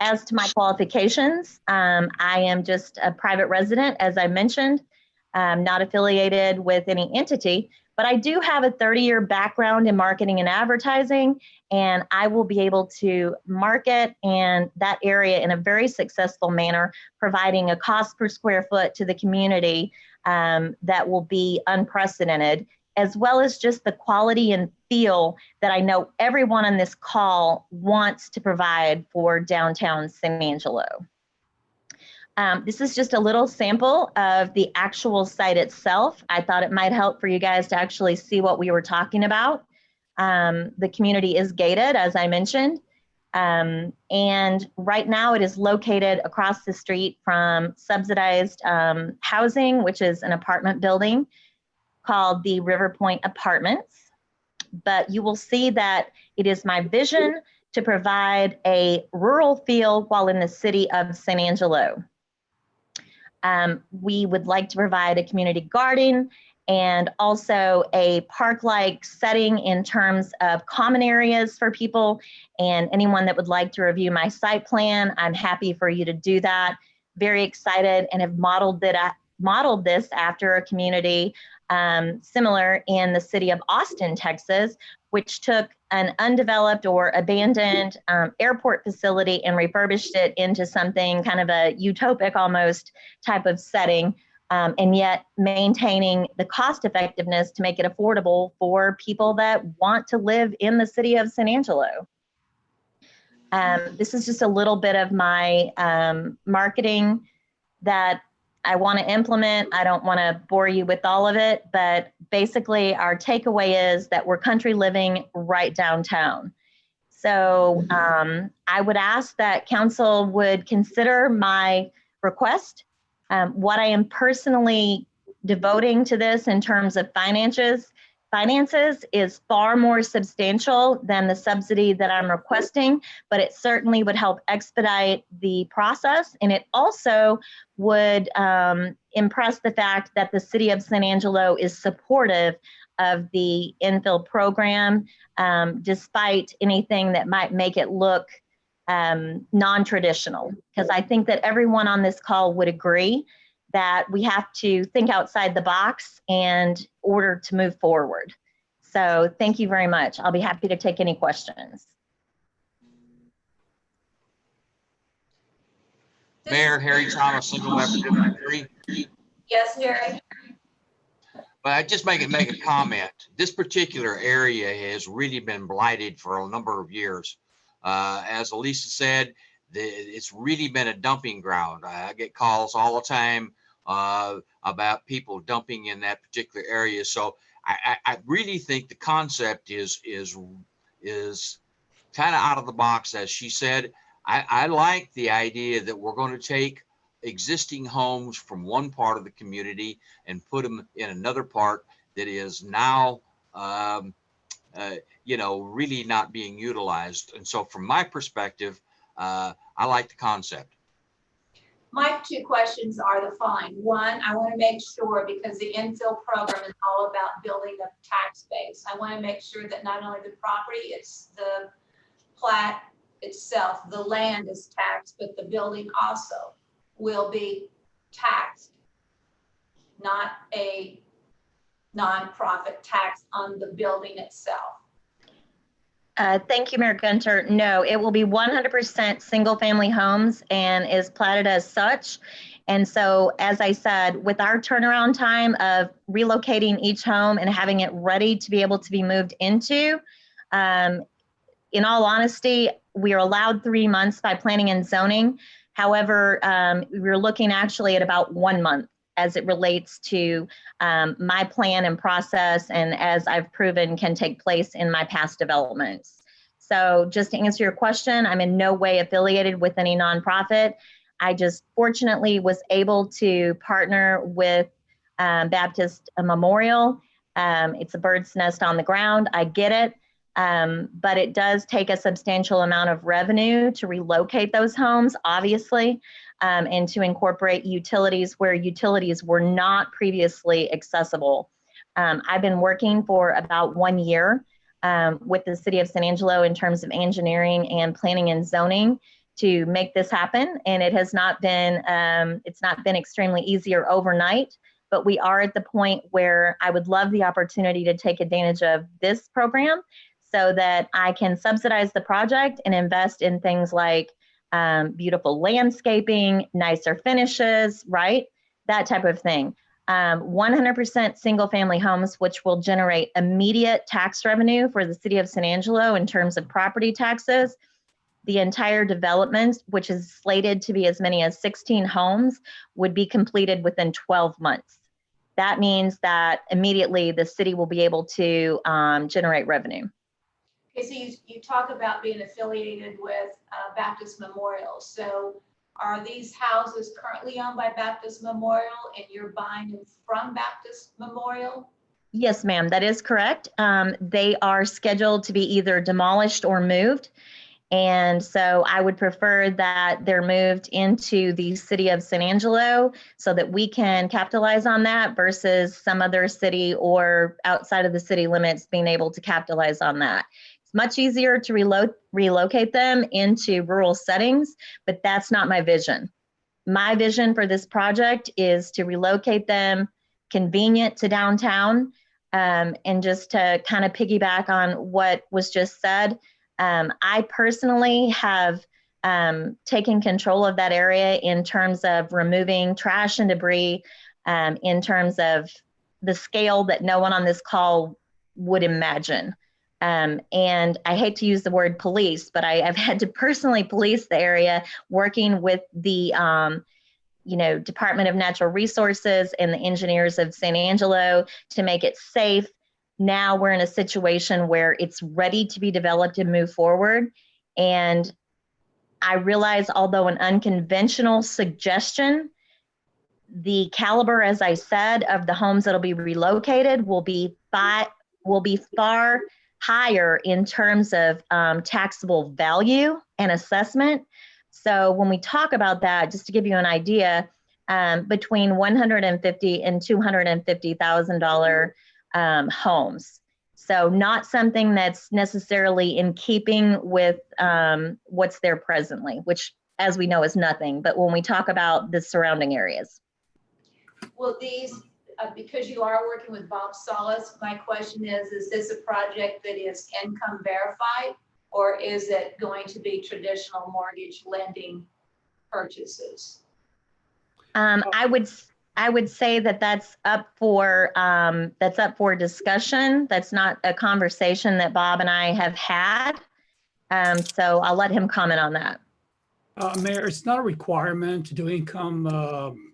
As to my qualifications, I am just a private resident, as I mentioned, not affiliated with any entity, but I do have a 30-year background in marketing and advertising, and I will be able to market and that area in a very successful manner, providing a cost per square foot to the community that will be unprecedented, as well as just the quality and feel that I know everyone on this call wants to provide for downtown San Angelo. This is just a little sample of the actual site itself. I thought it might help for you guys to actually see what we were talking about. The community is gated, as I mentioned. And right now it is located across the street from subsidized housing, which is an apartment building called the River Point Apartments. But you will see that it is my vision to provide a rural feel while in the city of San Angelo. We would like to provide a community garden and also a park-like setting in terms of common areas for people. And anyone that would like to review my site plan, I'm happy for you to do that. Very excited, and have modeled this after a community similar in the city of Austin, Texas, which took an undeveloped or abandoned airport facility and refurbished it into something kind of a utopic almost type of setting, and yet maintaining the cost effectiveness to make it affordable for people that want to live in the city of San Angelo. This is just a little bit of my marketing that I want to implement. I don't want to bore you with all of it, but basically our takeaway is that we're country living right downtown. So I would ask that council would consider my request. What I am personally devoting to this in terms of finances is far more substantial than the subsidy that I'm requesting, but it certainly would help expedite the process. And it also would impress the fact that the city of San Angelo is supportive of the infill program, despite anything that might make it look non-traditional. Because I think that everyone on this call would agree that we have to think outside the box in order to move forward. So thank you very much. I'll be happy to take any questions. Mayor Harry Thomas, single member District 3. Yes, Harry. But I just make a comment. This particular area has really been blighted for a number of years. As Elisa said, it's really been a dumping ground. I get calls all the time about people dumping in that particular area. So I really think the concept is kind of out of the box, as she said. I like the idea that we're going to take existing homes from one part of the community and put them in another part that is now really not being utilized. And so from my perspective, I like the concept. My two questions are the following. One, I want to make sure, because the infill program is all about building the tax base. I want to make sure that not only the property, it's the plat itself, the land is taxed, but the building also will be taxed, not a nonprofit tax on the building itself. Thank you, Mayor Gunter. No, it will be 100% single family homes and is platted as such. And so, as I said, with our turnaround time of relocating each home and having it ready to be able to be moved into, in all honesty, we are allowed 3 months by planning and zoning. However, we're looking actually at about 1 month as it relates to my plan and process, and as I've proven can take place in my past developments. So just to answer your question, I'm in no way affiliated with any nonprofit. I just fortunately was able to partner with Baptist Memorial. It's a bird's nest on the ground. I get it. But it does take a substantial amount of revenue to relocate those homes, obviously, and to incorporate utilities where utilities were not previously accessible. I've been working for about 1 year with the city of San Angelo in terms of engineering and planning and zoning to make this happen. And it has not been, it's not been extremely easy or overnight, but we are at the point where I would love the opportunity to take advantage of this program so that I can subsidize the project and invest in things like beautiful landscaping, nicer finishes, right? That type of thing. 100% single family homes, which will generate immediate tax revenue for the city of San Angelo in terms of property taxes. The entire development, which is slated to be as many as 16 homes, would be completed within 12 months. That means that immediately the city will be able to generate revenue. Okay, so you talk about being affiliated with Baptist Memorial. So are these houses currently owned by Baptist Memorial and you're buying them from Baptist Memorial? Yes, ma'am, that is correct. They are scheduled to be either demolished or moved. And so I would prefer that they're moved into the city of San Angelo so that we can capitalize on that versus some other city or outside of the city limits being able to capitalize on that. It's much easier to relocate them into rural settings, but that's not my vision. My vision for this project is to relocate them convenient to downtown, and just to kind of piggyback on what was just said, I personally have taken control of that area in terms of removing trash and debris, in terms of the scale that no one on this call would imagine. And I hate to use the word police, but I've had to personally police the area, working with the Department of Natural Resources and the engineers of San Angelo to make it safe. Now we're in a situation where it's ready to be developed and move forward. And I realize, although an unconventional suggestion, the caliber, as I said, of the homes that'll be relocated will be far higher in terms of taxable value and assessment. So when we talk about that, just to give you an idea, between $150,000 and $250,000 homes. So not something that's necessarily in keeping with what's there presently, which, as we know, is nothing. But when we talk about the surrounding areas. Well, these, because you are working with Bob Solis, my question is this a project that is income verified, or is it going to be traditional mortgage lending purchases? I would say that that's up for discussion. That's not a conversation that Bob and I have had. So I'll let him comment on that. Mayor, it's not a requirement to do income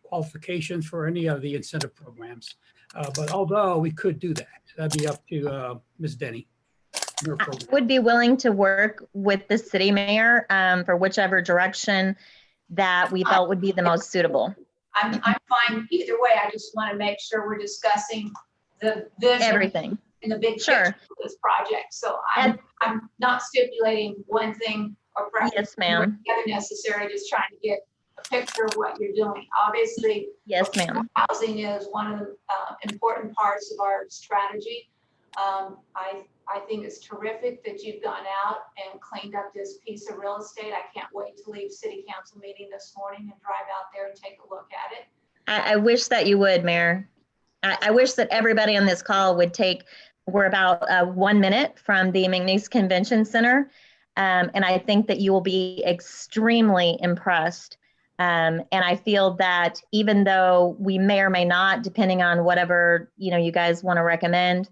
qualifications for any of the incentive programs. But although we could do that, that'd be up to Ms. Denny. I would be willing to work with the city mayor for whichever direction that we felt would be the most suitable. I'm fine either way. I just want to make sure we're discussing the vision, everything in the big sure. picture of this project. So I'm not stipulating one thing or yes, ma'am. The other necessary, just trying to get a picture of what you're doing. Obviously, yes, ma'am. Housing is one of the important parts of our strategy. I think it's terrific that you've gone out and cleaned up this piece of real estate. I can't wait to leave city council meeting this morning and drive out there and take a look at it. I wish that you would, Mayor. I wish that everybody on this call would take, we're about 1 minute from the McNeese Convention Center. And I think that you will be extremely impressed. And I feel that even though we may or may not, depending on whatever you guys want to recommend,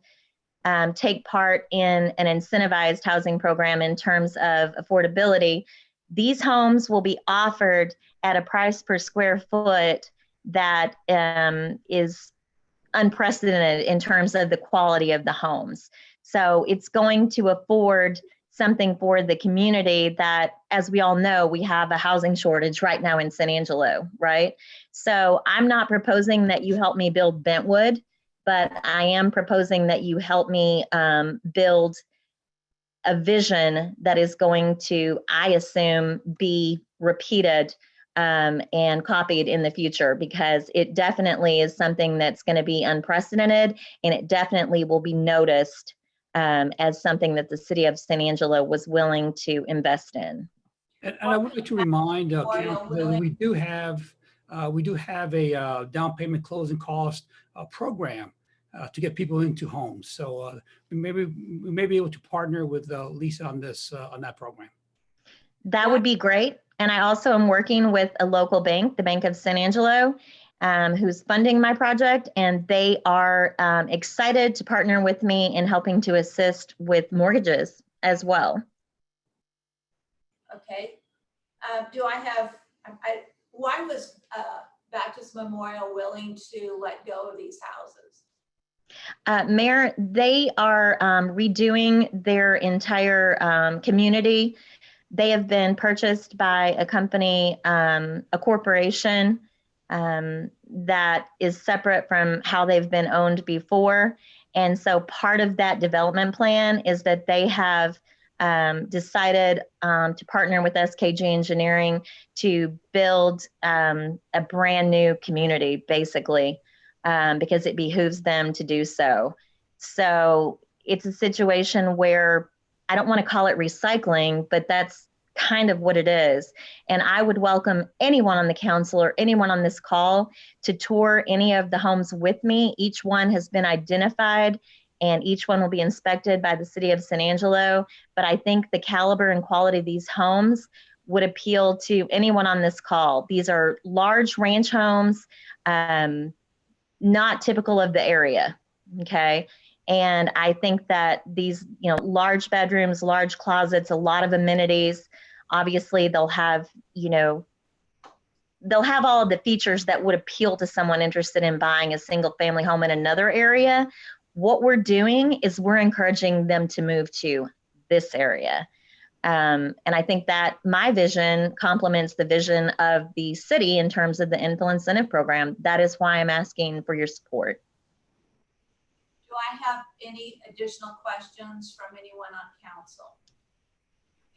take part in an incentivized housing program in terms of affordability, these homes will be offered at a price per square foot that is unprecedented in terms of the quality of the homes. So it's going to afford something for the community that, as we all know, we have a housing shortage right now in San Angelo, right? So I'm not proposing that you help me build Bentwood, but I am proposing that you help me build a vision that is going to, I assume, be repeated and copied in the future, because it definitely is something that's going to be unprecedented, and it definitely will be noticed as something that the city of San Angelo was willing to invest in. And I would like to remind council that we do have a down payment closing cost program to get people into homes. So we may be able to partner with Lisa on this on that program. That would be great. And I also am working with a local bank, the Bank of San Angelo, who's funding my project, and they are excited to partner with me in helping to assist with mortgages as well. Okay. Why was Baptist Memorial willing to let go of these houses? Mayor, they are redoing their entire community. They have been purchased by a company, a corporation that is separate from how they've been owned before. And so part of that development plan is that they have decided to partner with SKG Engineering to build a brand new community, basically, because it behooves them to do so. So it's a situation where I don't want to call it recycling, but that's kind of what it is. And I would welcome anyone on the council or anyone on this call to tour any of the homes with me. Each one has been identified and each one will be inspected by the city of San Angelo. But I think the caliber and quality of these homes would appeal to anyone on this call. These are large ranch homes, not typical of the area, okay? And I think that these, large bedrooms, large closets, a lot of amenities, obviously they'll have, they'll have all of the features that would appeal to someone interested in buying a single family home in another area. What we're doing is we're encouraging them to move to this area. And I think that my vision complements the vision of the city in terms of the infill incentive program. That is why I'm asking for your support. Do I have any additional questions from anyone on council?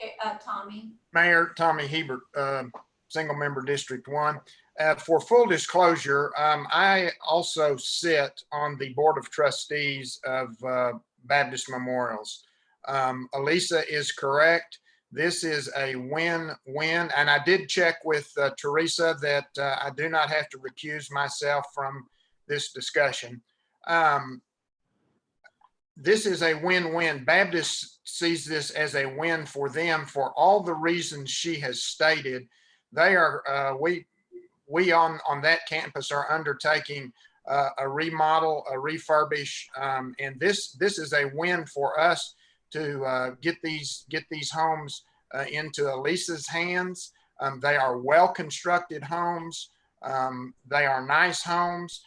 Okay, Tommy. Mayor Tommy Hebert, single member District 1. For full disclosure, I also sit on the Board of Trustees of Baptist Memorials. Elisa is correct. This is a win-win. And I did check with Teresa that I do not have to recuse myself from this discussion. This is a win-win. Baptist sees this as a win for them for all the reasons she has stated. They are, we on that campus are undertaking a remodel, a refurbish, and this is a win for us to get these homes into Elisa's hands. They are well-constructed homes. They are nice homes.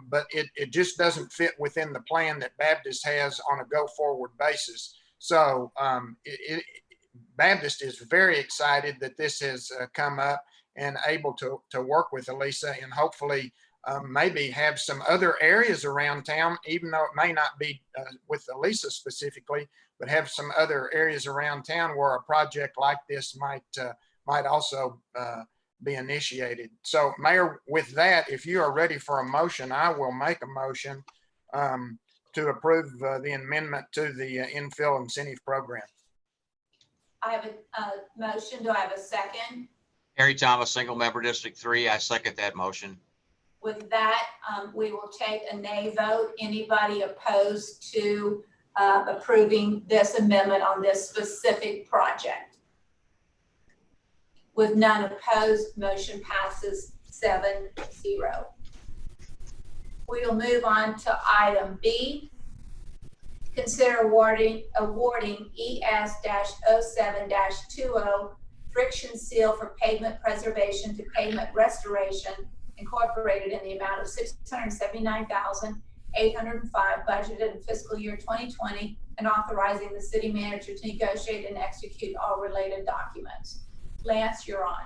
But it just doesn't fit within the plan that Baptist has on a go-forward basis. So Baptist is very excited that this has come up and able to work with Elisa and hopefully maybe have some other areas around town, even though it may not be with Elisa specifically, but have some other areas around town where a project like this might also be initiated. So Mayor, with that, if you are ready for a motion, I will make a motion to approve the amendment to the infill incentive program. I have a motion. Do I have a second? Harry Thomas, single member District 3. I second that motion. With that, we will take a nay vote. Anybody opposed to approving this amendment on this specific project? With none opposed, motion passes 7-0. We will move on to item B. Consider awarding ES-07-20 friction seal for pavement preservation to Pavement Restoration Incorporated in the amount of $679,000 $805 budgeted in fiscal year 2020, and authorizing the city manager to negotiate and execute all related documents. Lance, you're on.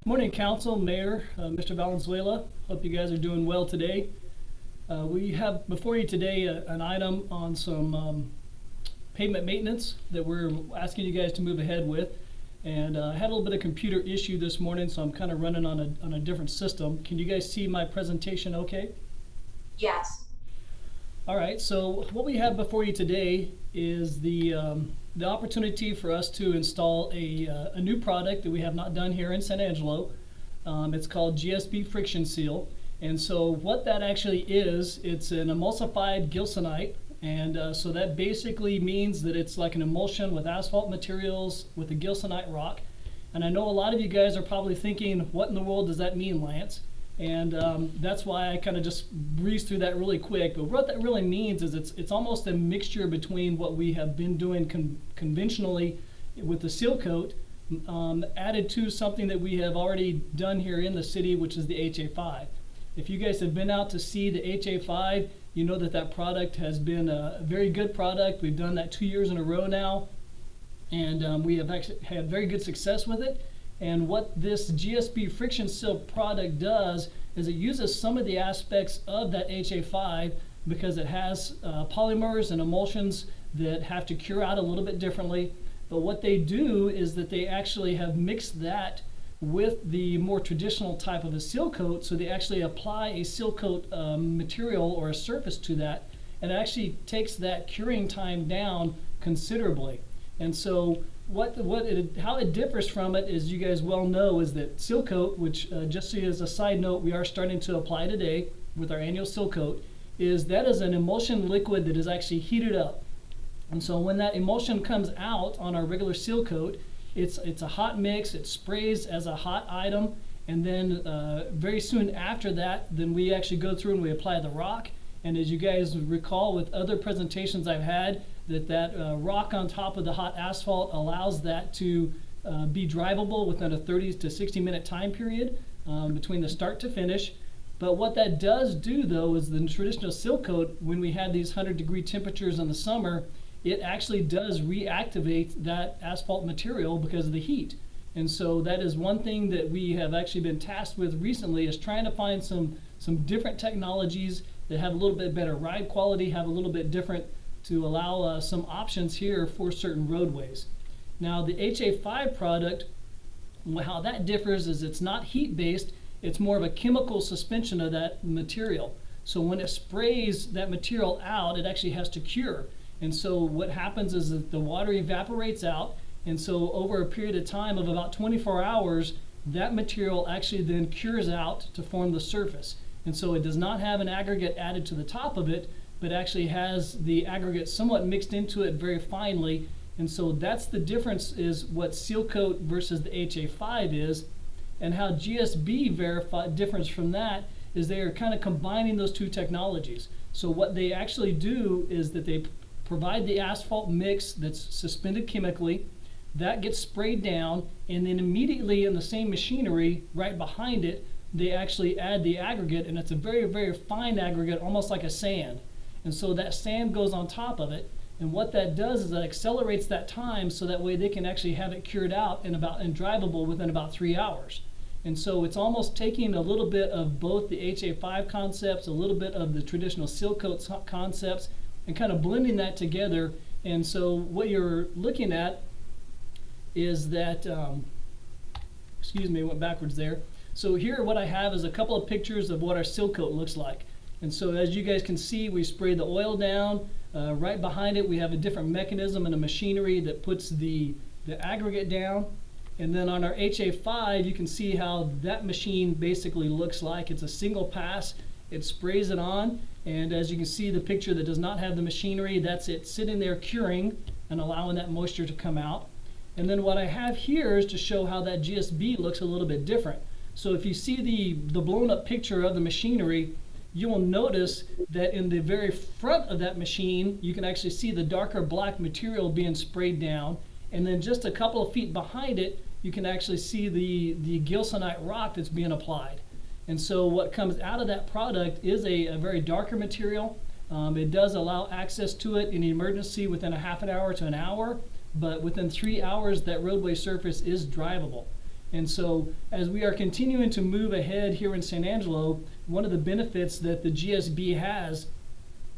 Morning, Council, Mayor, Mr. Valenzuela. Hope you guys are doing well today. We have before you today an item on some pavement maintenance that we're asking you guys to move ahead with. And I had a little bit of computer issue this morning, so I'm kind of running on a different system. Can you guys see my presentation okay? Yes. All right, so what we have before you today is the opportunity for us to install a new product that we have not done here in San Angelo. It's called GSB Friction Seal. And so what that actually is, it's an emulsified gilsonite. And so that basically means that it's like an emulsion with asphalt materials with a gilsonite rock. And I know a lot of you guys are probably thinking, what in the world does that mean, Lance? And that's why I kind of just breezed through that really quick. But what that really means is it's almost a mixture between what we have been doing conventionally with the seal coat, added to something that we have already done here in the city, which is the HA5. If you guys have been out to see the HA5, you know that that product has been a very good product. We've done that 2 years in a row now, and we have actually had very good success with it. And what this GSB Friction Seal product does is it uses some of the aspects of that HA5 because it has polymers and emulsions that have to cure out a little bit differently. But what they do is that they actually have mixed that with the more traditional type of a seal coat. So they actually apply a seal coat material or a surface to that, and it actually takes that curing time down considerably. And so how it differs from it, as you guys well know, is that seal coat, which just so as a side note, we are starting to apply today with our annual seal coat, is an emulsion liquid that is actually heated up. And so when that emulsion comes out on our regular seal coat, it's a hot mix, it sprays as a hot item, and then very soon after that, then we actually go through and we apply the rock. And as you guys recall with other presentations I've had, that rock on top of the hot asphalt allows that to be drivable within a 30 to 60 minute time period between the start to finish. But what that does do though is the traditional seal coat, when we had these 100-degree temperatures in the summer, it actually does reactivate that asphalt material because of the heat. And so that is one thing that we have actually been tasked with recently, is trying to find some different technologies that have a little bit better ride quality, have a little bit different to allow some options here for certain roadways. Now the HA5 product, how that differs is it's not heat-based, it's more of a chemical suspension of that material. So when it sprays that material out, it actually has to cure. And so what happens is that the water evaporates out, and so over a period of time of about 24 hours, that material actually then cures out to form the surface. And so it does not have an aggregate added to the top of it, but actually has the aggregate somewhat mixed into it very finely. And so that's the difference, is what seal coat versus the HA5 is. And how GSB differs from that is they are kind of combining those two technologies. So what they actually do is that they provide the asphalt mix that's suspended chemically, that gets sprayed down, and then immediately in the same machinery right behind it, they actually add the aggregate, and it's a very, very fine aggregate, almost like a sand. And so that sand goes on top of it, and what that does is that accelerates that time, so that way they can actually have it cured out and drivable within about 3 hours. And so it's almost taking a little bit of both the HA5 concepts, a little bit of the traditional seal coat concepts, and kind of blending that together. And so what you're looking at is that, excuse me, went backwards there. So here what I have is a couple of pictures of what our seal coat looks like. And so as you guys can see, we spray the oil down. Right behind it, we have a different mechanism and a machinery that puts the aggregate down. And then on our HA5, you can see how that machine basically looks like. It's a single pass. It sprays it on, and as you can see, the picture that does not have the machinery, that's it sitting there curing and allowing that moisture to come out. And then what I have here is to show how that GSB looks a little bit different. So if you see the blown up picture of the machinery, you will notice that in the very front of that machine, you can actually see the darker black material being sprayed down. And then just a couple of feet behind it, you can actually see the gilsonite rock that's being applied. And so what comes out of that product is a very darker material. It does allow access to it in emergency within a half an hour to an hour, but within 3 hours, that roadway surface is drivable. And so as we are continuing to move ahead here in San Angelo, one of the benefits that the GSB has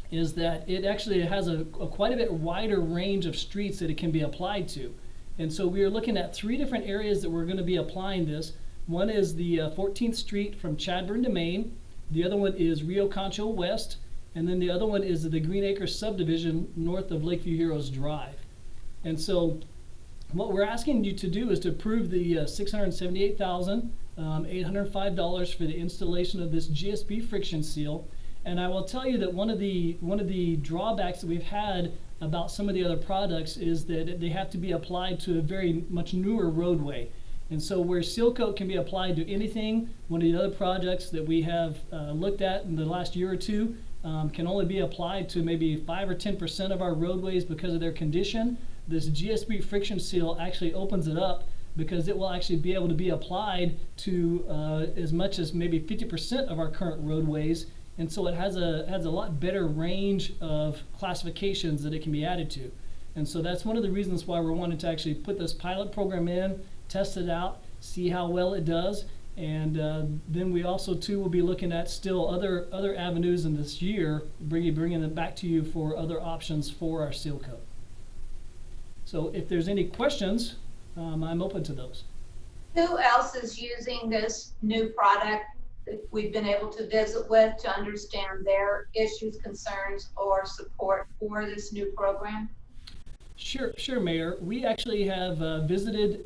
is that it actually has a quite a bit wider range of streets that it can be applied to. And so we are looking at 3 different areas that we're going to be applying this. One is the 14th Street from Chadbourne to Maine. The other one is Rio Concho West. And then the other one is the Green Acres subdivision north of Lakeview Heroes Drive. And so what we're asking you to do is to approve the $678,805 for the installation of this GSB friction seal. And I will tell you that one of the drawbacks that we've had about some of the other products is that they have to be applied to a very much newer roadway. And so where seal coat can be applied to anything, one of the other projects that we have looked at in the last year or two can only be applied to maybe 5 or 10% of our roadways because of their condition. This GSB friction seal actually opens it up because it will actually be able to be applied to as much as maybe 50% of our current roadways. And so it has a lot better range of classifications that it can be added to. And so that's one of the reasons why we're wanting to actually put this pilot program in, test it out, see how well it does. And then we also too will be looking at still other avenues in this year, bringing them back to you for other options for our seal coat. So if there's any questions, I'm open to those. Who else is using this new product that we've been able to visit with to understand their issues, concerns, or support for this new program? Sure, Mayor. We actually have visited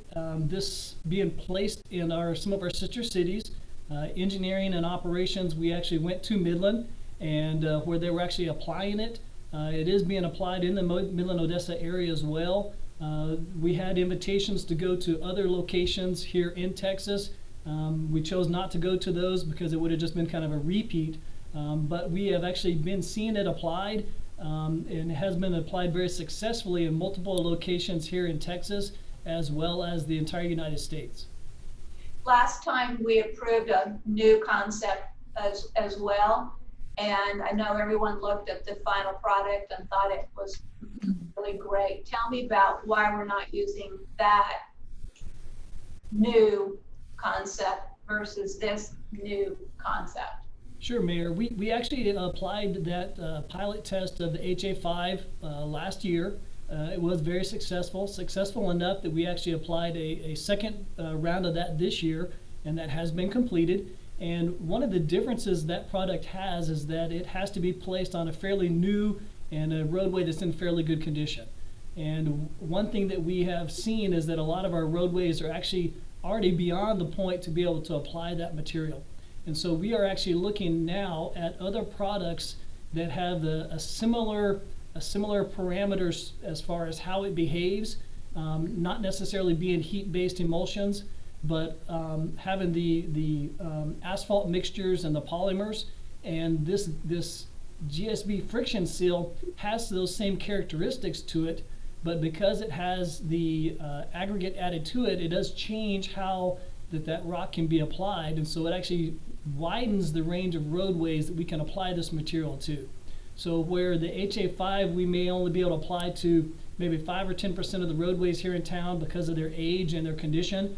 this being placed in some of our sister cities. Engineering and operations, we actually went to Midland and where they were actually applying it. It is being applied in the Midland-Odessa area as well. We had invitations to go to other locations here in Texas. We chose not to go to those because it would have just been kind of a repeat. But we have actually been seeing it applied. And it has been applied very successfully in multiple locations here in Texas, as well as the entire United States. Last time we approved a new concept as well. And I know everyone looked at the final product and thought it was really great. Tell me about why we're not using that new concept versus this new concept. Sure, Mayor. We actually applied that pilot test of the HA5 last year. It was very successful enough that we actually applied a second round of that this year, and that has been completed. And one of the differences that product has is that it has to be placed on a fairly new and a roadway that's in fairly good condition. And one thing that we have seen is that a lot of our roadways are actually already beyond the point to be able to apply that material. And so we are actually looking now at other products that have a similar parameters as far as how it behaves, not necessarily being heat-based emulsions, but having the asphalt mixtures and the polymers. And this GSB friction seal has those same characteristics to it, but because it has the aggregate added to it, it does change how that rock can be applied. And so it actually widens the range of roadways that we can apply this material to. So where the HA5 we may only be able to apply to maybe 5 or 10% of the roadways here in town because of their age and their condition,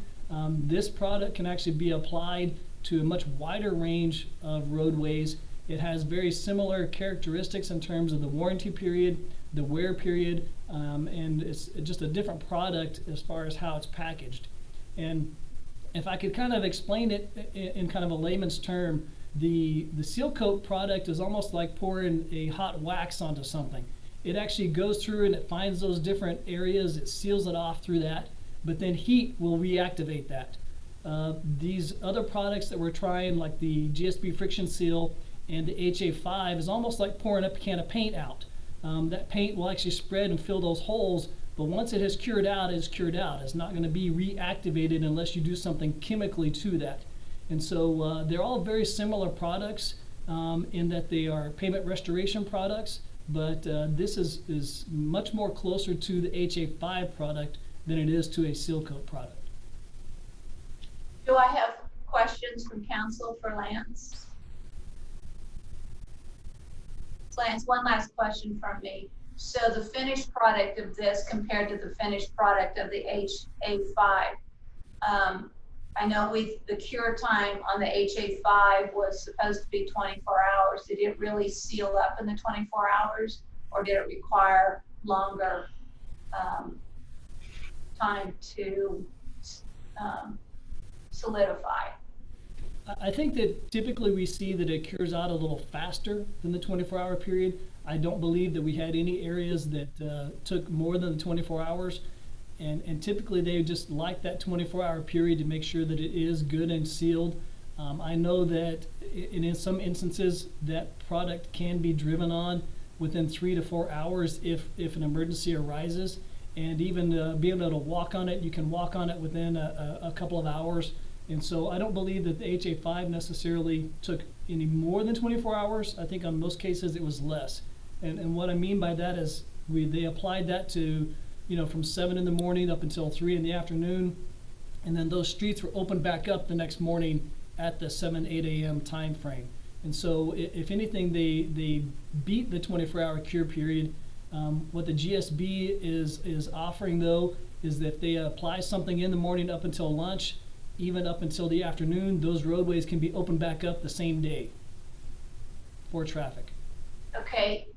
this product can actually be applied to a much wider range of roadways. It has very similar characteristics in terms of the warranty period, the wear period, and it's just a different product as far as how it's packaged. And if I could kind of explain it in kind of a layman's term, the seal coat product is almost like pouring a hot wax onto something. It actually goes through and it finds those different areas, it seals it off through that, but then heat will reactivate that. These other products that we're trying, like the GSB friction seal and the HA5, is almost like pouring a can of paint out. That paint will actually spread and fill those holes, but once it has cured out, it's cured out. It's not going to be reactivated unless you do something chemically to that. And so they're all very similar products in that they are pavement restoration products, but this is much more closer to the HA5 product than it is to a seal coat product. Do I have questions questions from council for Lance? Lance, one last question from me. So the finished product of this compared to the finished product of the HA5, I know the cure time on the HA5 was supposed to be 24 hours. Did it really seal up in the 24 hours, or did it require longer time to solidify? I think that typically we see that it cures out a little faster than the 24-hour period. I don't believe that we had any areas that took more than the 24 hours. And typically they just like that 24-hour period to make sure that it is good and sealed. I know that in some instances that product can be driven on within 3 to 4 hours if an emergency arises. And even being able to walk on it, you can walk on it within a couple of hours. And so I don't believe that the HA5 necessarily took any more than 24 hours. I think on most cases it was less. And what I mean by that is they applied that to, from 7 in the morning up until 3 in the afternoon. And then those streets were opened back up the next morning at the 7, 8 a.m. time frame. And so if anything, they beat the 24-hour cure period. What the GSB is offering, though, is that if they apply something in the morning up until lunch, even up until the afternoon, those roadways can be opened back up the same day for traffic. Okay.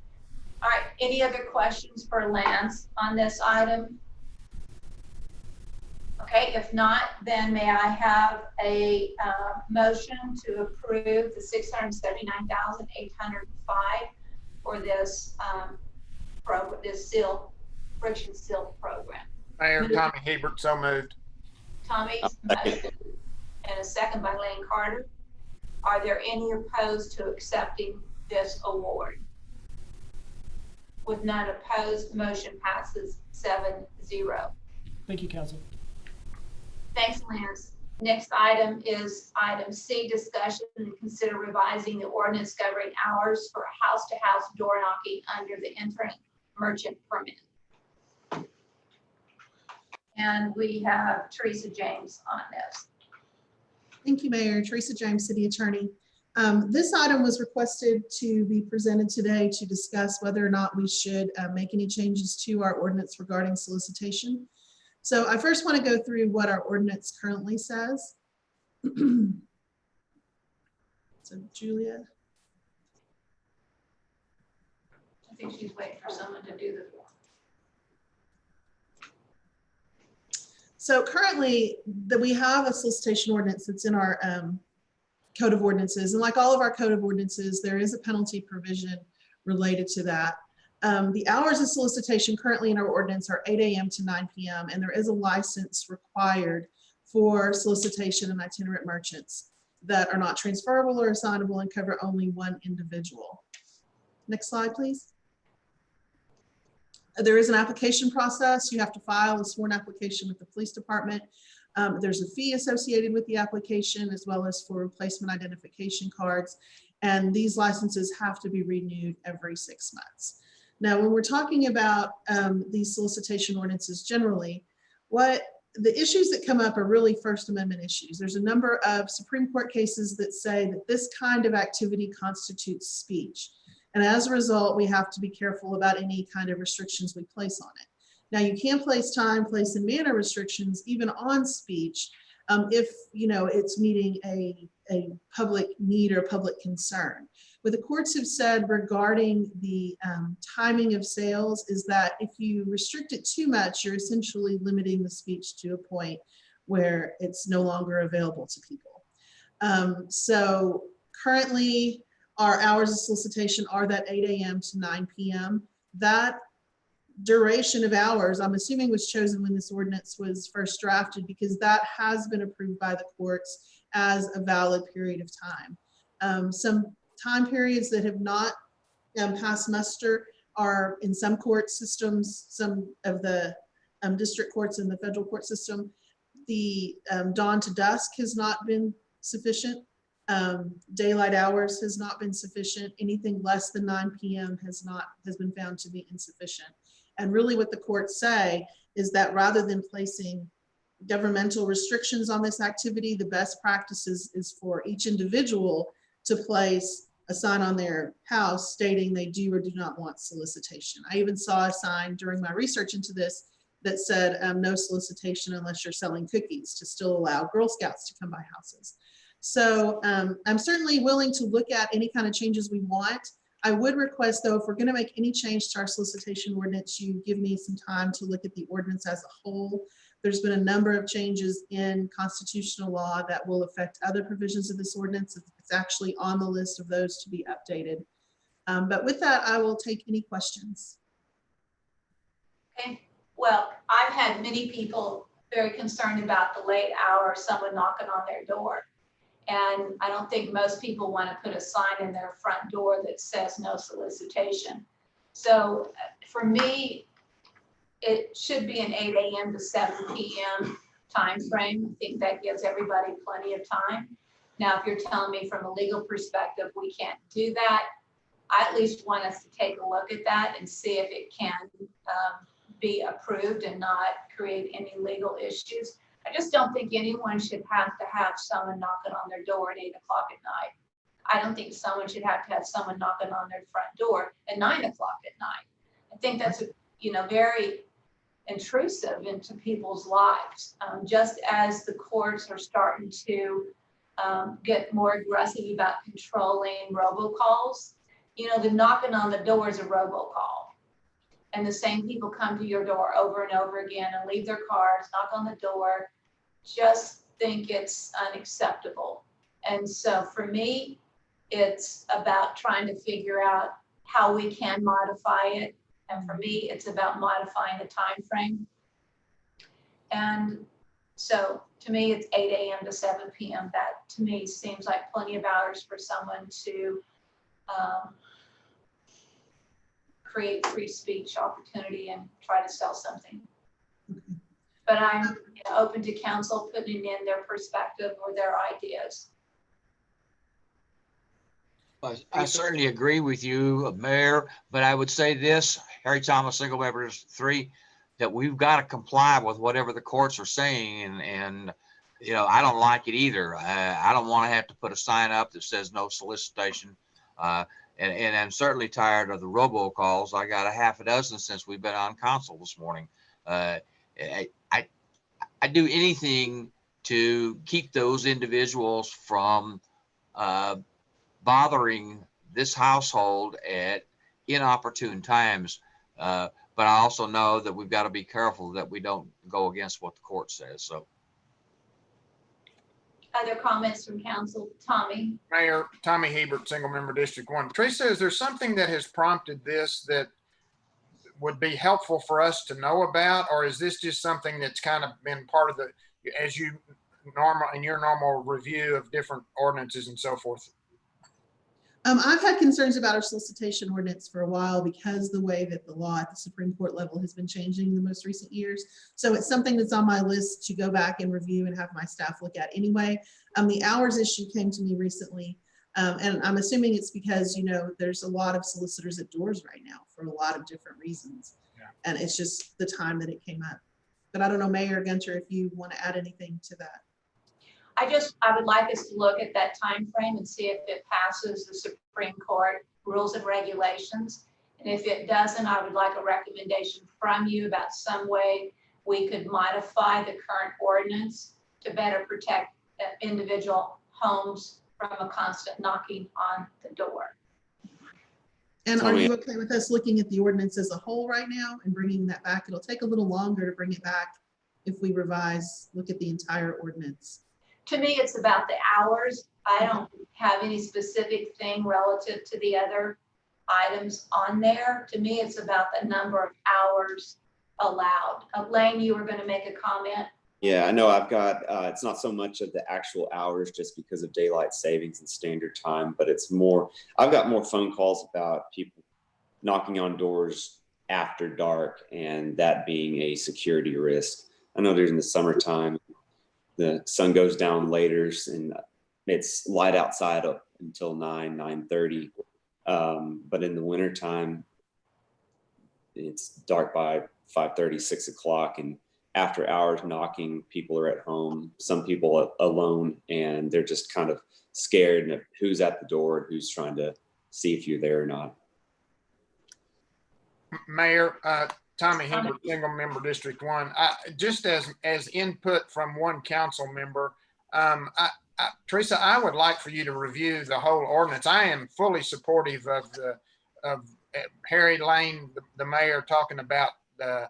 All right. Any other questions for Lance on this item? Okay. If not, then may I have a motion to approve the $679,805 for this program, this friction seal program? Mayor, Tommy Hebert, so moved. Tommy's motion and a second by Lane Carter. Are there any opposed to accepting this award? With none opposed, motion passes 7-0. Thank you, Council. Thanks, Lance. Next item is item C, discussion and consider revising the ordinance governing hours for house-to-house door knocking under the interim merchant permit. And we have Teresa James on this. Thank you, Mayor. Teresa James, City Attorney. This item was requested to be presented today to discuss whether or not we should make any changes to our ordinance regarding solicitation. So I first want to go through what our ordinance currently says. So Julia. I think she's waiting for someone to do the. So currently we have a solicitation ordinance that's in our code of ordinances. And like all of our code of ordinances, there is a penalty provision related to that. The hours of solicitation currently in our ordinance are 8 a.m. to 9 p.m. And there is a license required for solicitation and itinerant merchants that are not transferable or assignable and cover only one individual. Next slide, please. There is an application process. You have to file a sworn application with the police department. There's a fee associated with the application as well as for replacement identification cards. And these licenses have to be renewed every 6 months. Now, when we're talking about these solicitation ordinances generally, the issues that come up are really First Amendment issues. There's a number of Supreme Court cases that say that this kind of activity constitutes speech. And as a result, we have to be careful about any kind of restrictions we place on it. Now, you can place time, place, and manner restrictions even on speech if it's meeting a public need or public concern. What the courts have said regarding the timing of sales is that if you restrict it too much, you're essentially limiting the speech to a point where it's no longer available to people. So currently, our hours of solicitation are that 8 a.m. to 9 p.m. That duration of hours, I'm assuming, was chosen when this ordinance was first drafted because that has been approved by the courts as a valid period of time. Some time periods that have not passed muster are in some court systems, some of the district courts in the federal court system. The dawn to dusk has not been sufficient. Daylight hours has not been sufficient. Anything less than 9 p.m. has been found to be insufficient. And really what the courts say is that rather than placing governmental restrictions on this activity, the best practices is for each individual to place a sign on their house stating they do or do not want solicitation. I even saw a sign during my research into this that said no solicitation unless you're selling cookies, to still allow Girl Scouts to come by houses. So I'm certainly willing to look at any kind of changes we want. I would request, though, if we're going to make any change to our solicitation ordinance, you give me some time to look at the ordinance as a whole. There's been a number of changes in constitutional law that will affect other provisions of this ordinance. It's actually on the list of those to be updated. But with that, I will take any questions. Okay. Well, I've had many people very concerned about the late hour, someone knocking on their door. And I don't think most people want to put a sign in their front door that says no solicitation. So for me, it should be an 8 a.m. to 7 p.m. time frame. I think that gives everybody plenty of time. Now, if you're telling me from a legal perspective, we can't do that, I at least want us to take a look at that and see if it can be approved and not create any legal issues. I just don't think anyone should have to have someone knocking on their door at 8 o'clock at night. I don't think someone should have to have someone knocking on their front door at 9 o'clock at night. I think that's, very intrusive into people's lives. Just as the courts are starting to get more aggressive about controlling robocalls, the knocking on the door is a robocall. And the same people come to your door over and over again and leave their cards, knock on the door, just think it's unacceptable. And so for me, it's about trying to figure out how we can modify it. And for me, it's about modifying the time frame. And so to me, it's 8 a.m. to 7 p.m. That to me seems like plenty of hours for someone to create free speech opportunity and try to sell something. But I'm open to council putting in their perspective or their ideas. I certainly agree with you, Mayor, but I would say this, Harry Thomas, single member 3, that we've got to comply with whatever the courts are saying. And I don't like it either. I don't want to have to put a sign up that says no solicitation. And I'm certainly tired of the robocalls. I got a half a dozen since we've been on council this morning. I do anything to keep those individuals from bothering this household at inopportune times. But I also know that we've got to be careful that we don't go against what the court says. So. Other comments from council? Tommy? Mayor, Tommy Hebert, single member District 1. Teresa, is there something that has prompted this that would be helpful for us to know about? Or is this just something that's kind of been part of in your normal review of different ordinances and so forth? I've had concerns about our solicitation ordinance for a while because the way that the law at the Supreme Court level has been changing in the most recent years. So it's something that's on my list to go back and review and have my staff look at anyway. The hours issue came to me recently, and I'm assuming it's because, there's a lot of solicitors at doors right now for a lot of different reasons. Yeah. And it's just the time that it came up. But I don't know, Mayor Gunter, if you want to add anything to that. I would like us to look at that time frame and see if it passes the Supreme Court rules and regulations. And if it doesn't, I would like a recommendation from you about some way we could modify the current ordinance to better protect individual homes from a constant knocking on the door. And are you okay with us looking at the ordinance as a whole right now and bringing that back? It'll take a little longer to bring it back if we look at the entire ordinance. To me, it's about the hours. I don't have any specific thing relative to the other items on there. To me, it's about the number of hours allowed. Lane, you were going to make a comment. Yeah, I know I've got, it's not so much of the actual hours just because of daylight savings and standard time, but it's more, I've got more phone calls about people knocking on doors after dark and that being a security risk. I know there's in the summertime, the sun goes down later and it's light outside up until 9:30. But in the wintertime, it's dark by 5:30, 6 o'clock. And after hours knocking. People are at home, some people alone, and they're just kind of scared of who's at the door and who's trying to see if you're there or not. Mayor, Tommy Hinkle, single member District 1. Just as input from one council member, Teresa, I would like for you to review the whole ordinance. I am fully supportive of Harry Lane, the mayor, talking about the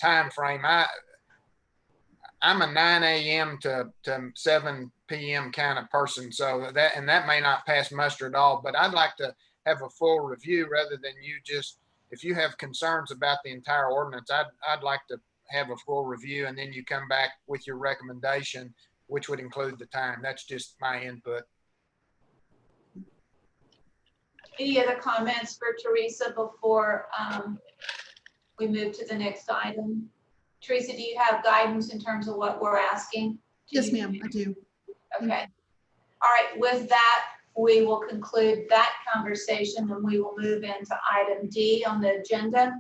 time frame. I'm a 9 a.m. to 7 p.m. kind of person, so that may not pass muster at all. But I'd like to have a full review rather than you just. If you have concerns about the entire ordinance, I'd like to have a full review, and then you come back with your recommendation, which would include the time. That's just my input. Any other comments for Teresa before we move to the next item? Teresa, do you have guidance in terms of what we're asking? Yes, ma'am, I do. Okay. All right, with that, we will conclude that conversation and we will move into item D on the agenda.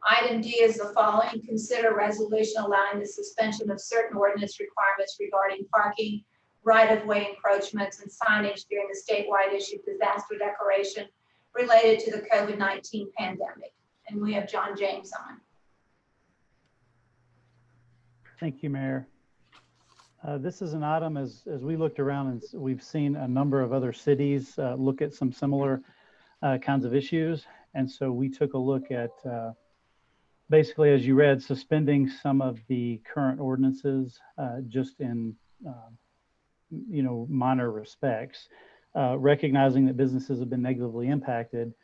Item D is the following: consider resolution allowing the suspension of certain ordinance requirements regarding parking, right-of-way encroachments, and signage during the statewide issued disaster declaration related to the COVID-19 pandemic. And we have John James on. Thank you, Mayor. This is an item as we looked around and we've seen a number of other cities look at some similar kinds of issues. And so we took a look at basically, as you read, suspending some of the current ordinances just in, minor respects, recognizing that businesses have been negatively impacted.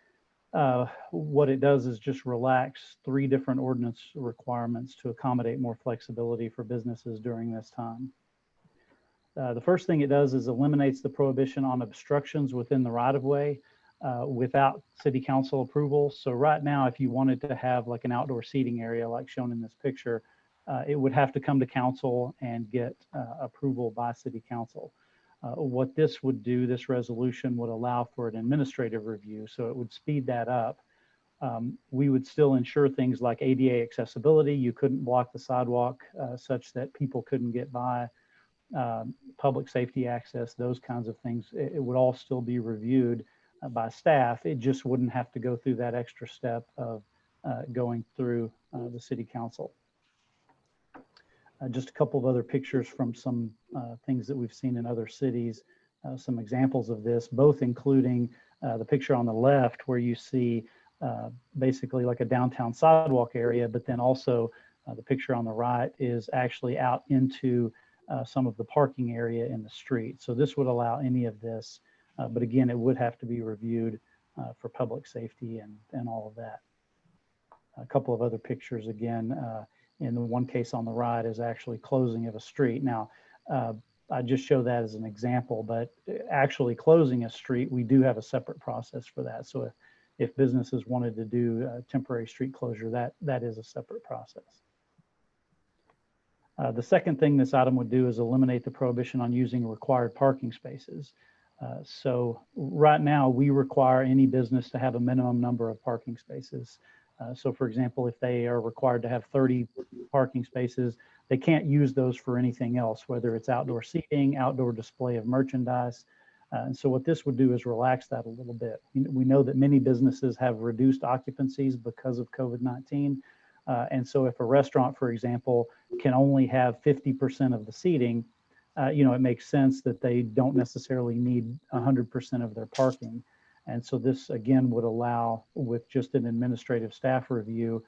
What it does is just relax 3 different ordinance requirements to accommodate more flexibility for businesses during this time. The first thing it does is eliminates the prohibition on obstructions within the right-of-way without city council approval. So right now, if you wanted to have like an outdoor seating area like shown in this picture, it would have to come to council and get approval by city council. What this would do, this resolution would allow for an administrative review, so it would speed that up. We would still ensure things like ADA accessibility. You couldn't block the sidewalk such that people couldn't get by. Public safety access, those kinds of things, it would all still be reviewed by staff. It just wouldn't have to go through that extra step of going through the city council. Just a couple of other pictures from some things that we've seen in other cities, some examples of this, both including the picture on the left where you see basically like a downtown sidewalk area, but then also the picture on the right is actually out into some of the parking area in the street. So this would allow any of this, but again, it would have to be reviewed for public safety and all of that. A couple of other pictures again, in the one case on the right is actually closing of a street. Now, I just show that as an example, but actually closing a street, we do have a separate process for that. So if businesses wanted to do a temporary street closure, that is a separate process. The second thing this item would do is eliminate the prohibition on using required parking spaces. So right now we require any business to have a minimum number of parking spaces. So for example, if they are required to have 30 parking spaces, they can't use those for anything else, whether it's outdoor seating, outdoor display of merchandise. And so what this would do is relax that a little bit. We know that many businesses have reduced occupancies because of COVID-19. And so if a restaurant, for example, can only have 50% of the seating, it makes sense that they don't necessarily need 100% of their parking. And so this, again, would allow, with just an administrative staff review,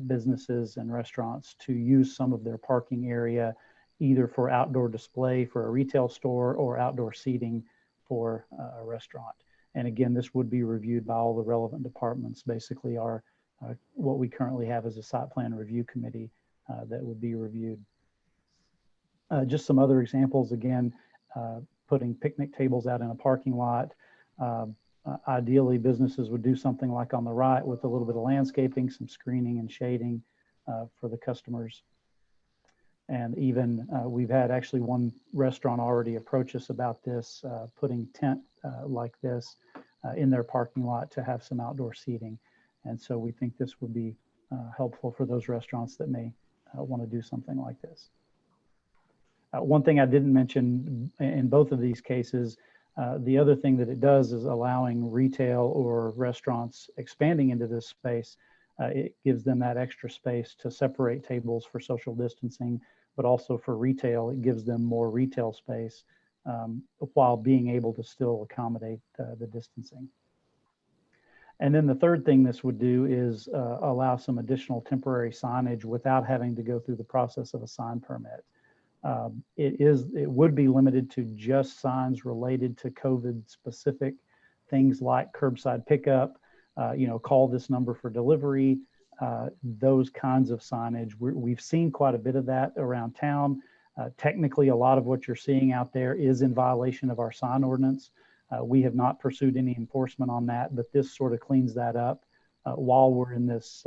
businesses and restaurants to use some of their parking area, either for outdoor display for a retail store or outdoor seating for a restaurant. And again, this would be reviewed by all the relevant departments. Basically, what we currently have is a site plan review committee that would be reviewed. Just some other examples, again, putting picnic tables out in a parking lot. Ideally, businesses would do something like on the right with a little bit of landscaping, some screening and shading for the customers. And even we've had actually one restaurant already approach us about this, putting tent like this in their parking lot to have some outdoor seating. And so we think this would be helpful for those restaurants that may want to do something like this. One thing I didn't mention in both of these cases, the other thing that it does is allowing retail or restaurants expanding into this space. It gives them that extra space to separate tables for social distancing, but also for retail, it gives them more retail space while being able to still accommodate the distancing. And then the third thing this would do is allow some additional temporary signage without having to go through the process of a sign permit. It would be limited to just signs related to COVID specific things like curbside pickup, call this number for delivery, those kinds of signage. We've seen quite a bit of that around town. Technically, a lot of what you're seeing out there is in violation of our sign ordinance. We have not pursued any enforcement on that, but this sort of cleans that up. While we're in this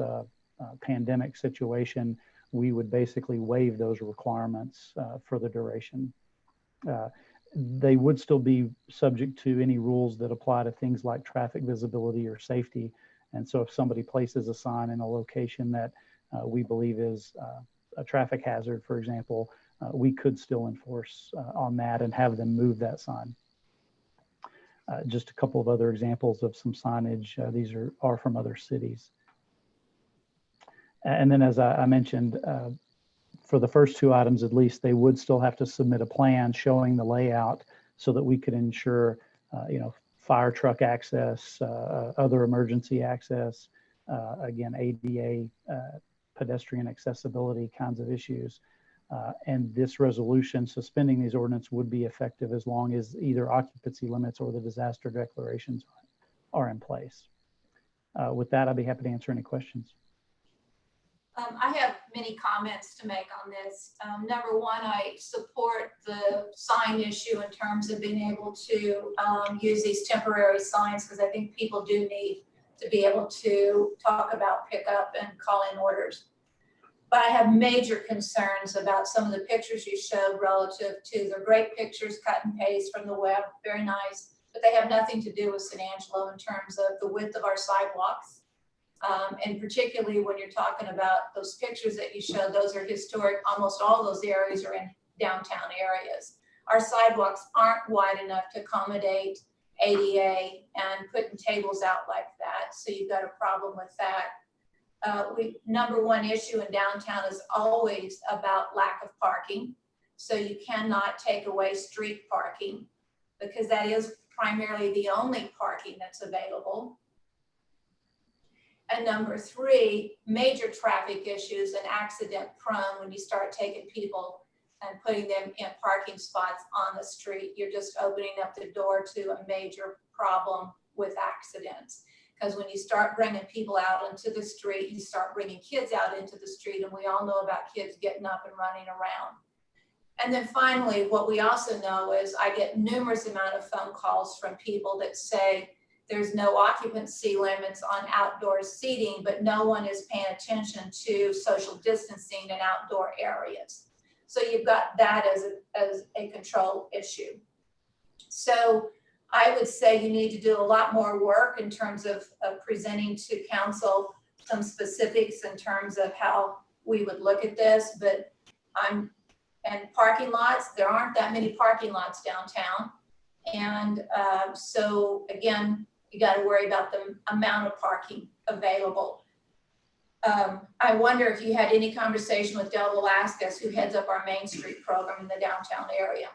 pandemic situation, we would basically waive those requirements for the duration. They would still be subject to any rules that apply to things like traffic visibility or safety. And so if somebody places a sign in a location that we believe is a traffic hazard, for example, we could still enforce on that and have them move that sign. Just a couple of other examples of some signage. These are from other cities. And then as I mentioned, for the first two items at least, they would still have to submit a plan showing the layout so that we could ensure, fire truck access, other emergency access, again, ADA, pedestrian accessibility kinds of issues. And this resolution suspending these ordinances would be effective as long as either occupancy limits or the disaster declarations are in place. With that, I'd be happy to answer any questions. I have many comments to make on this. Number one, I support the sign issue in terms of being able to use these temporary signs, because I think people do need to be able to talk about pickup and call in orders. But I have major concerns about some of the pictures you showed relative to, they're great pictures, cut and paste from the web, very nice, but they have nothing to do with San Angelo in terms of the width of our sidewalks. And particularly when you're talking about those pictures that you showed, those are historic, almost all those areas are in downtown areas. Our sidewalks aren't wide enough to accommodate ADA and putting tables out like that. So you've got a problem with that. Number one issue in downtown is always about lack of parking. So you cannot take away street parking because that is primarily the only parking that's available. And number three, major traffic issues and accident prone when you start taking people and putting them in parking spots on the street. You're just opening up the door to a major problem with accidents. Because when you start bringing people out into the street, you start bringing kids out into the street, and we all know about kids getting up and running around. And then finally, what we also know is I get numerous amount of phone calls from people that say, there's no occupancy limits on outdoor seating, but no one is paying attention to social distancing in outdoor areas. So you've got that as a control issue. So I would say you need to do a lot more work in terms of presenting to council some specifics in terms of how we would look at this, but and parking lots, there aren't that many parking lots downtown. And so again, you got to worry about the amount of parking available. I wonder if you had any conversation with Del Velasquez, who heads up our Main Street program in the downtown area.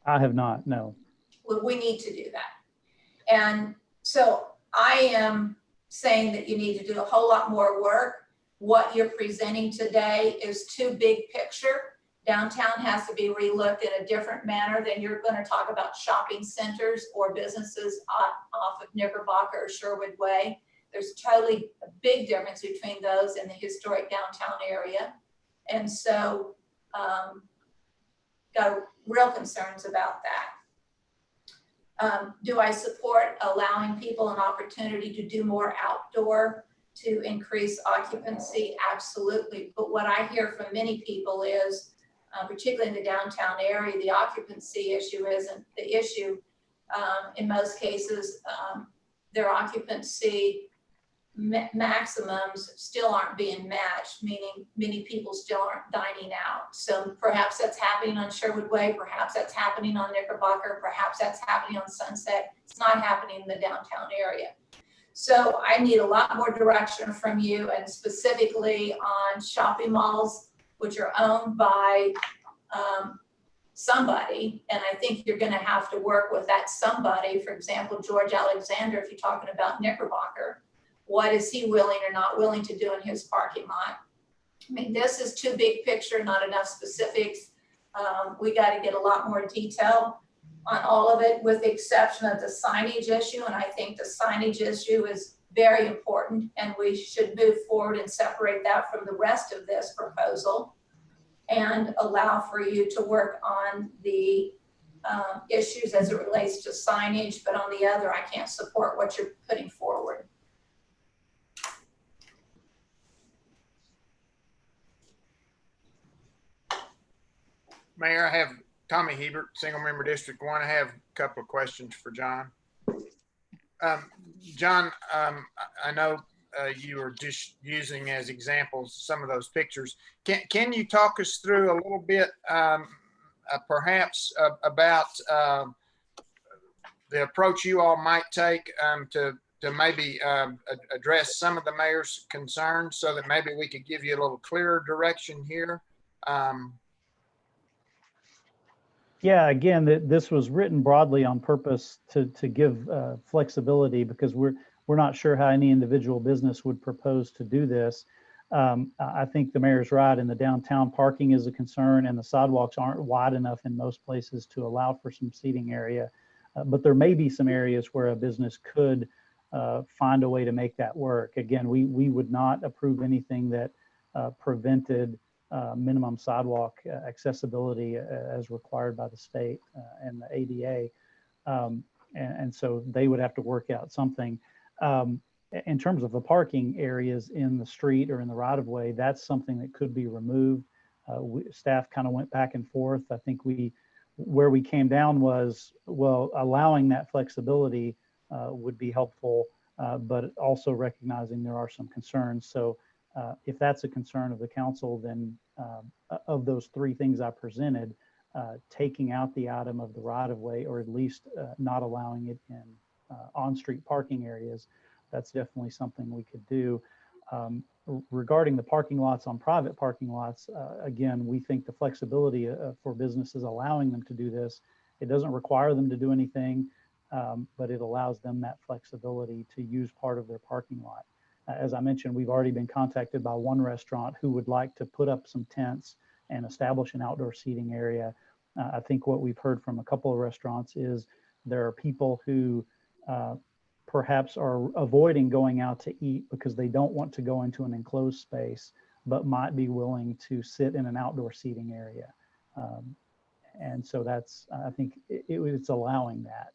I have not, no. Well, we need to do that. And so I am saying that you need to do a whole lot more work. What you're presenting today is too big picture. Downtown has to be relooked in a different manner than you're going to talk about shopping centers or businesses off of Knickerbocker or Sherwood Way. There's totally a big difference between those and the historic downtown area. And so got real concerns about that. Do I support allowing people an opportunity to do more outdoor to increase occupancy? Absolutely. But what I hear from many people is, particularly in the downtown area, the occupancy issue isn't the issue. In most cases, their occupancy maximums still aren't being matched, meaning many people still aren't dining out. So perhaps that's happening on Sherwood Way, perhaps that's happening on Knickerbocker, perhaps that's happening on Sunset. It's not happening in the downtown area. So I need a lot more direction from you, and specifically on shopping malls, which are owned by somebody. And I think you're going to have to work with that somebody. For example, George Alexander, if you're talking about Knickerbocker, what is he willing or not willing to do in his parking lot? I mean, this is too big picture, not enough specifics. We got to get a lot more detail on all of it, with the exception of the signage issue. And I think the signage issue is very important, and we should move forward and separate that from the rest of this proposal and allow for you to work on the issues as it relates to signage. But on the other, I can't support what you're putting forward. Mayor, I have Tommy Hebert, single member District 1. I have a couple of questions for John. John, I know you were just using as examples some of those pictures. Can you talk us through a little bit perhaps about the approach you all might take to maybe address some of the mayor's concerns, so that maybe we could give you a little clearer direction here? Yeah, again, this was written broadly on purpose to give flexibility, because we're not sure how any individual business would propose to do this. I think the mayor's right. In the downtown, parking is a concern, and the sidewalks aren't wide enough in most places to allow for some seating area. But there may be some areas where a business could find a way to make that work. Again, we would not approve anything that prevented minimum sidewalk accessibility as required by the state and the ADA. And so they would have to work out something. In terms of the parking areas in the street or in the right of way, that's something that could be removed. Staff kind of went back and forth. I think where we came down was, well, allowing that flexibility would be helpful, but also recognizing there are some concerns. So if that's a concern of the council, then of those three things I presented, taking out the item of the right of way, or at least not allowing it in on-street parking areas, that's definitely something we could do. Regarding the parking lots on private parking lots, again, we think the flexibility for businesses, allowing them to do this, it doesn't require them to do anything, but it allows them that flexibility to use part of their parking lot. As I mentioned, we've already been contacted by one restaurant who would like to put up some tents and establish an outdoor seating area. I think what we've heard from a couple of restaurants is there are people who perhaps are avoiding going out to eat because they don't want to go into an enclosed space, but might be willing to sit in an outdoor seating area. And so that's, I think it's allowing that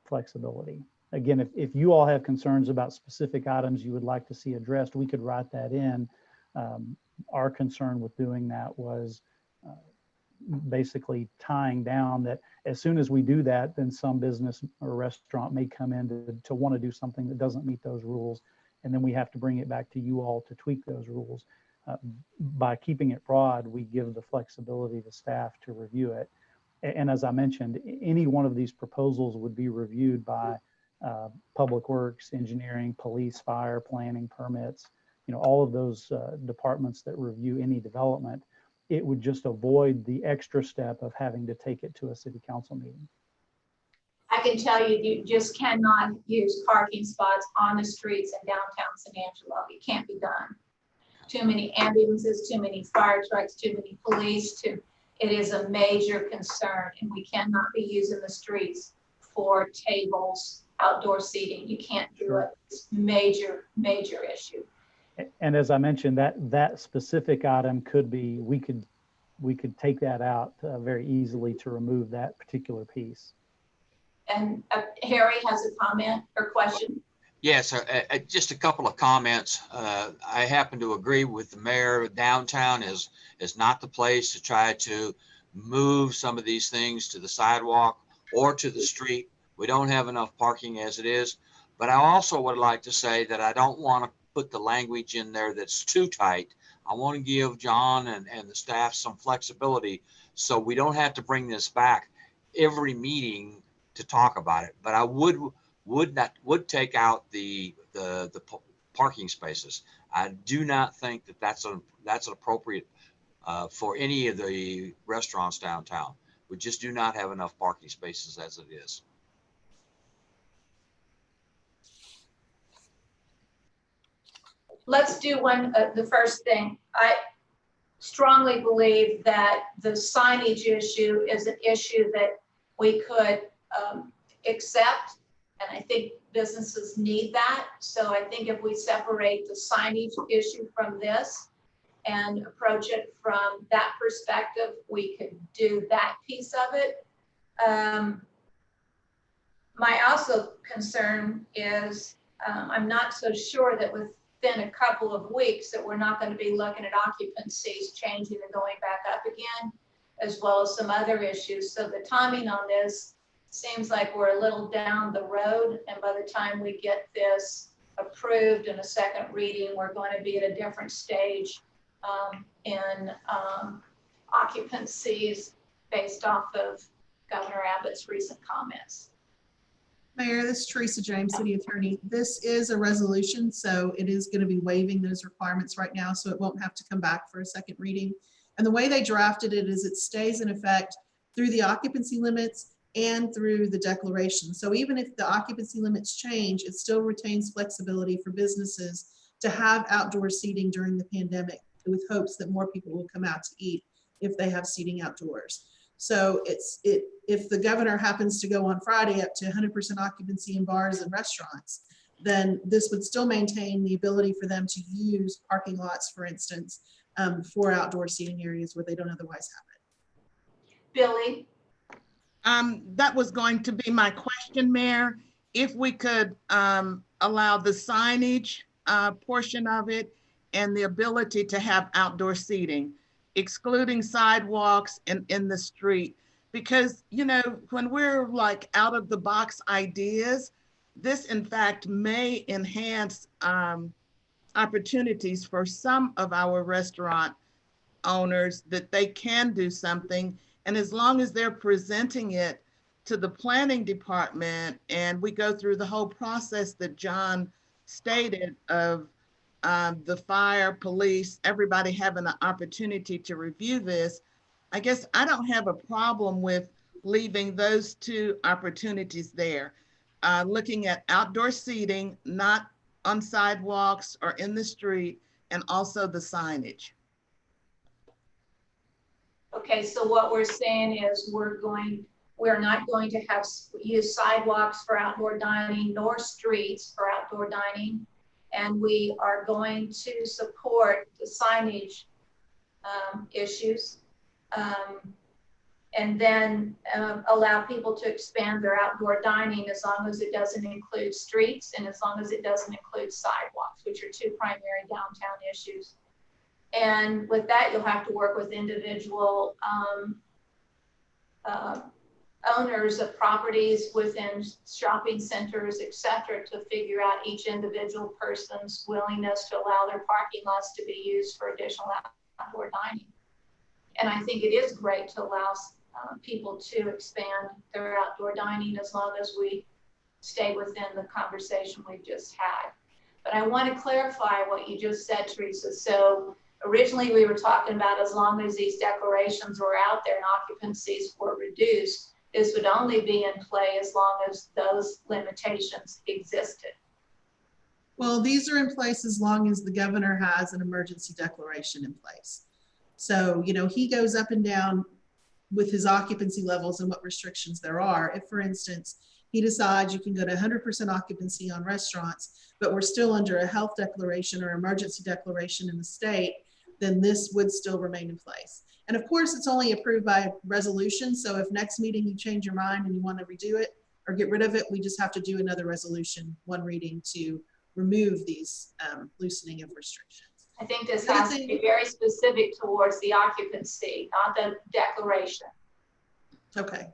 flexibility. Again, if you all have concerns about specific items you would like to see addressed, we could write that in. Our concern with doing that was basically tying down that as soon as we do that, then some business or restaurant may come in to want to do something that doesn't meet those rules. And then we have to bring it back to you all to tweak those rules. By keeping it broad, we give the flexibility to staff to review it. And as I mentioned, any one of these proposals would be reviewed by Public Works, Engineering, Police, Fire, Planning, Permits, all of those departments that review any development. It would just avoid the extra step of having to take it to a city council meeting. I can tell you, you just cannot use parking spots on the streets in downtown San Angelo. It can't be done. Too many ambulances, too many fire trucks, too many police. It is a major concern, and we cannot be using the streets for tables, outdoor seating. You can't do it. It's major, major issue. And as I mentioned, that specific item could be, we could take that out very easily to remove that particular piece. And Harry has a comment or question. Yes, just a couple of comments. I happen to agree with the mayor. Downtown is not the place to try to move some of these things to the sidewalk or to the street. We don't have enough parking as it is. But I also would like to say that I don't want to put the language in there that's too tight. I want to give John and the staff some flexibility so we don't have to bring this back every meeting to talk about it. But I would take out the parking spaces. I do not think that that's appropriate for any of the restaurants downtown. We just do not have enough parking spaces as it is. Let's do the first thing. I strongly believe that the signage issue is an issue that we could accept, and I think businesses need that. So I think if we separate the signage issue from this and approach it from that perspective, we could do that piece of it. My also concern is I'm not so sure that within a couple of weeks that we're not going to be looking at occupancies changing and going back up again, as well as some other issues. So the timing on this seems like we're a little down the road, and by the time we get this approved in a second reading, we're going to be at a different stage in occupancies based off of Governor Abbott's recent comments. Mayor, this is Teresa James, City Attorney. This is a resolution, so it is going to be waiving those requirements right now, so it won't have to come back for a second reading. And the way they drafted it is it stays in effect through the occupancy limits and through the declaration. So even if the occupancy limits change, it still retains flexibility for businesses to have outdoor seating during the pandemic, with hopes that more people will come out to eat if they have seating outdoors. So if the governor happens to go on Friday up to 100% occupancy in bars and restaurants, then this would still maintain the ability for them to use parking lots, for instance, for outdoor seating areas where they don't otherwise have it. Billy? That was going to be my question, Mayor. If we could allow the signage portion of it and the ability to have outdoor seating, excluding sidewalks and in the street, because, you know, when we're like out of the box ideas, this in fact may enhance opportunities for some of our restaurant owners that they can do something. And as long as they're presenting it to the planning department and we go through the whole process that John stated of the fire, police, everybody having an opportunity to review this, I guess I don't have a problem with leaving those two opportunities there. Looking at outdoor seating, not on sidewalks or in the street, and also the signage. Okay, so what we're saying is we're not going to use sidewalks for outdoor dining nor streets for outdoor dining. And we are going to support the signage issues and then allow people to expand their outdoor dining as long as it doesn't include streets and as long as it doesn't include sidewalks, which are two primary downtown issues. And with that, you'll have to work with individual owners of properties within shopping centers, et cetera, to figure out each individual person's willingness to allow their parking lots to be used for additional outdoor dining. And I think it is great to allow people to expand their outdoor dining as long as we stay within the conversation we've just had. But I want to clarify what you just said, Teresa. So originally we were talking about as long as these declarations were out there and occupancies were reduced, this would only be in play as long as those limitations existed. Well, these are in place as long as the governor has an emergency declaration in place. So, you know, he goes up and down with his occupancy levels and what restrictions there are. If, for instance, he decides you can go to 100% occupancy on restaurants, but we're still under a health declaration or emergency declaration in the state, then this would still remain in place. And of course, it's only approved by resolution. So if next meeting you change your mind and you want to redo it or get rid of it, we just have to do another resolution, one reading to remove these loosening of restrictions. I think this has to be very specific towards the occupancy, not the declaration. Okay.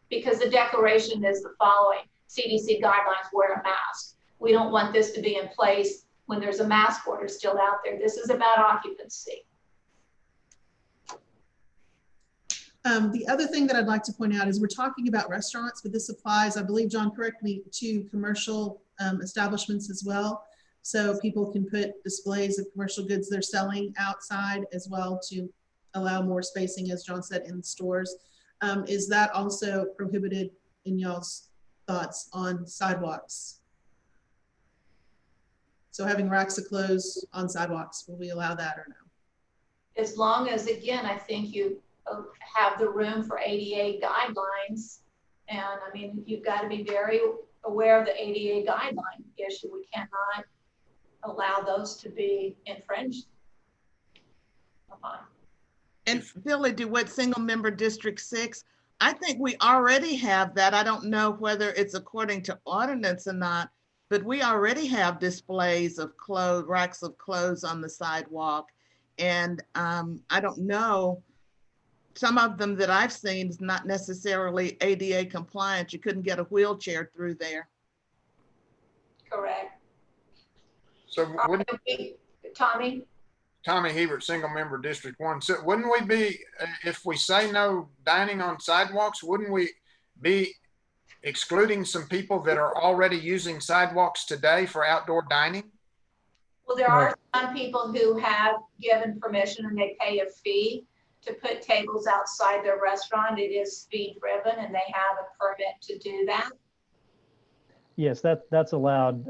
Because the declaration is the following: CDC guidelines, wear a mask. We don't want this to be in place when there's a mask order still out there. This is about occupancy. The other thing that I'd like to point out is we're talking about restaurants, but this applies, I believe, John, correct me, to commercial establishments as well. So people can put displays of commercial goods they're selling outside as well to allow more spacing, as John said, in the stores. Is that also prohibited in y'all's thoughts on sidewalks? So having racks of clothes on sidewalks, will we allow that or no? As long as, again, I think you have the room for ADA guidelines. And I mean, you've got to be very aware of the ADA guideline issue. We cannot allow those to be infringed upon. And Billy DeWitt, single member District 6, I think we already have that. I don't know whether it's according to ordinance or not, but we already have displays of clothes, racks of clothes on the sidewalk. And I don't know, some of them that I've seen is not necessarily ADA compliant. You couldn't get a wheelchair through there. Correct. So wouldn't Tommy Hebert, single member District 1. So wouldn't we be, if we say no dining on sidewalks, wouldn't we be excluding some people that are already using sidewalks today for outdoor dining? Well, there are some people who have given permission and they pay a fee to put tables outside their restaurant. It is fee driven and they have a permit to do that. Yes, that's allowed.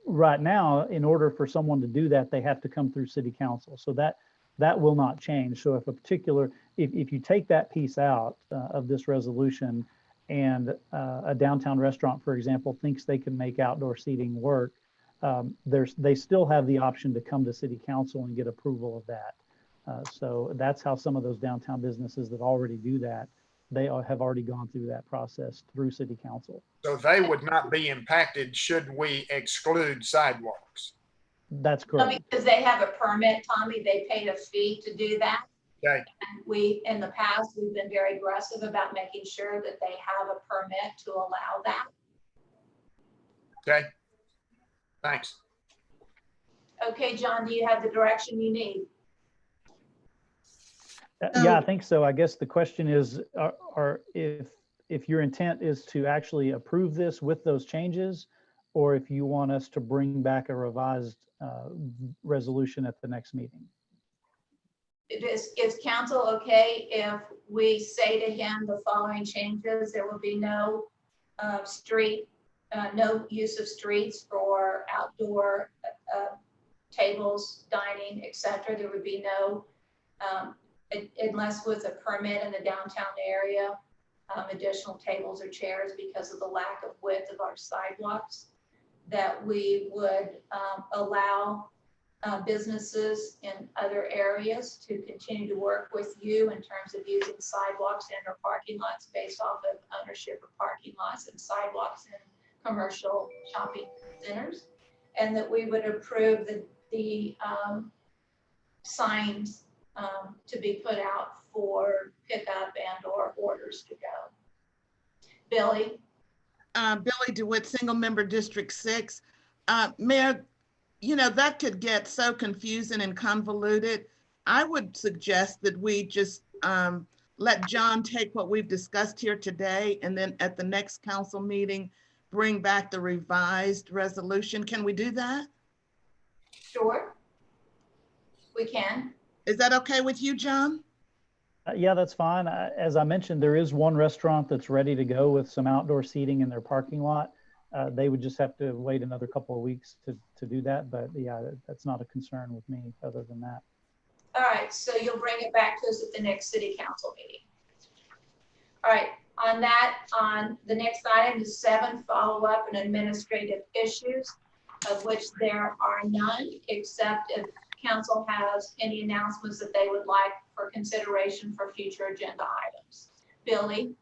Right now, in order for someone to do that, they have to come through city council. So that will not change. So if you take that piece out of this resolution and a downtown restaurant, for example, thinks they can make outdoor seating work, they still have the option to come to city council and get approval of that. So that's how some of those downtown businesses that already do that, they have already gone through that process through city council. So they would not be impacted should we exclude sidewalks? That's correct. No, because they have a permit, Tommy, they paid a fee to do that. Okay. And we, in the past, we've been very aggressive about making sure that they have a permit to allow that. Okay, thanks. Okay, John, do you have the direction you need? Yeah, I think so. I guess the question is, if your intent is to actually approve this with those changes, or if you want us to bring back a revised resolution at the next meeting. Is council okay if we say to him the following changes? There will be no no use of streets for outdoor tables, dining, etc. There would be no, unless with a permit in the downtown area, additional tables or chairs because of the lack of width of our sidewalks, that we would allow businesses in other areas to continue to work with you in terms of using sidewalks and or parking lots based off of ownership of parking lots and sidewalks in commercial shopping centers, and that we would approve the signs to be put out for pickup and or orders to go. Billy? Billy DeWitt, single member District 6. Mayor, you know, that could get so confusing and convoluted. I would suggest that we just let John take what we've discussed here today, and then at the next council meeting, bring back the revised resolution. Can we do that? Sure, we can. Is that okay with you, John? Yeah, that's fine. As I mentioned, there is one restaurant that's ready to go with some outdoor seating in their parking lot. They would just have to wait another couple of weeks to do that. But yeah, that's not a concern with me other than that. All right, so you'll bring it back to us at the next city council meeting. All right, on the next item is 7, follow-up and administrative issues, of which there are none, except if council has any announcements that they would like for consideration for future agenda items. Billy?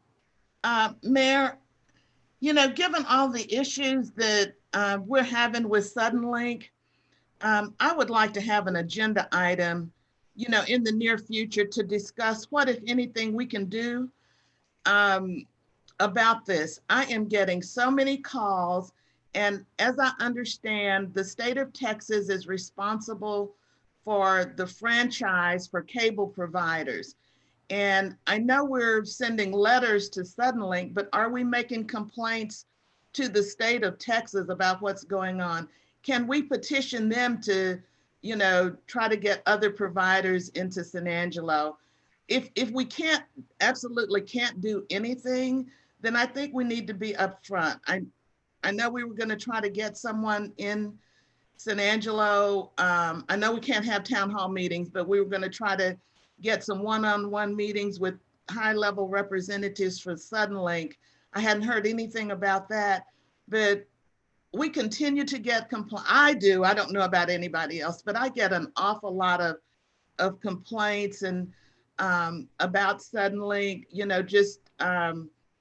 Mayor, you know, given all the issues that we're having with Suddenlink, I would like to have an agenda item, you know, in the near future to discuss what, if anything, we can do about this. I am getting so many calls And as I understand, the state of Texas is responsible for the franchise for cable providers. And I know we're sending letters to Suddenlink, but are we making complaints to the state of Texas about what's going on? Can we petition them to, you know, try to get other providers into San Angelo? If we can't, absolutely can't do anything, then I think we need to be upfront. I know we were going to try to get someone in San Angelo. I know we can't have town hall meetings, but we were going to try to get some one-on-one meetings with high-level representatives for Suddenlink. I hadn't heard anything about that, but we continue to get complaints. I do. I don't know about anybody else, but I get an awful lot of complaints and about Suddenlink, you know, just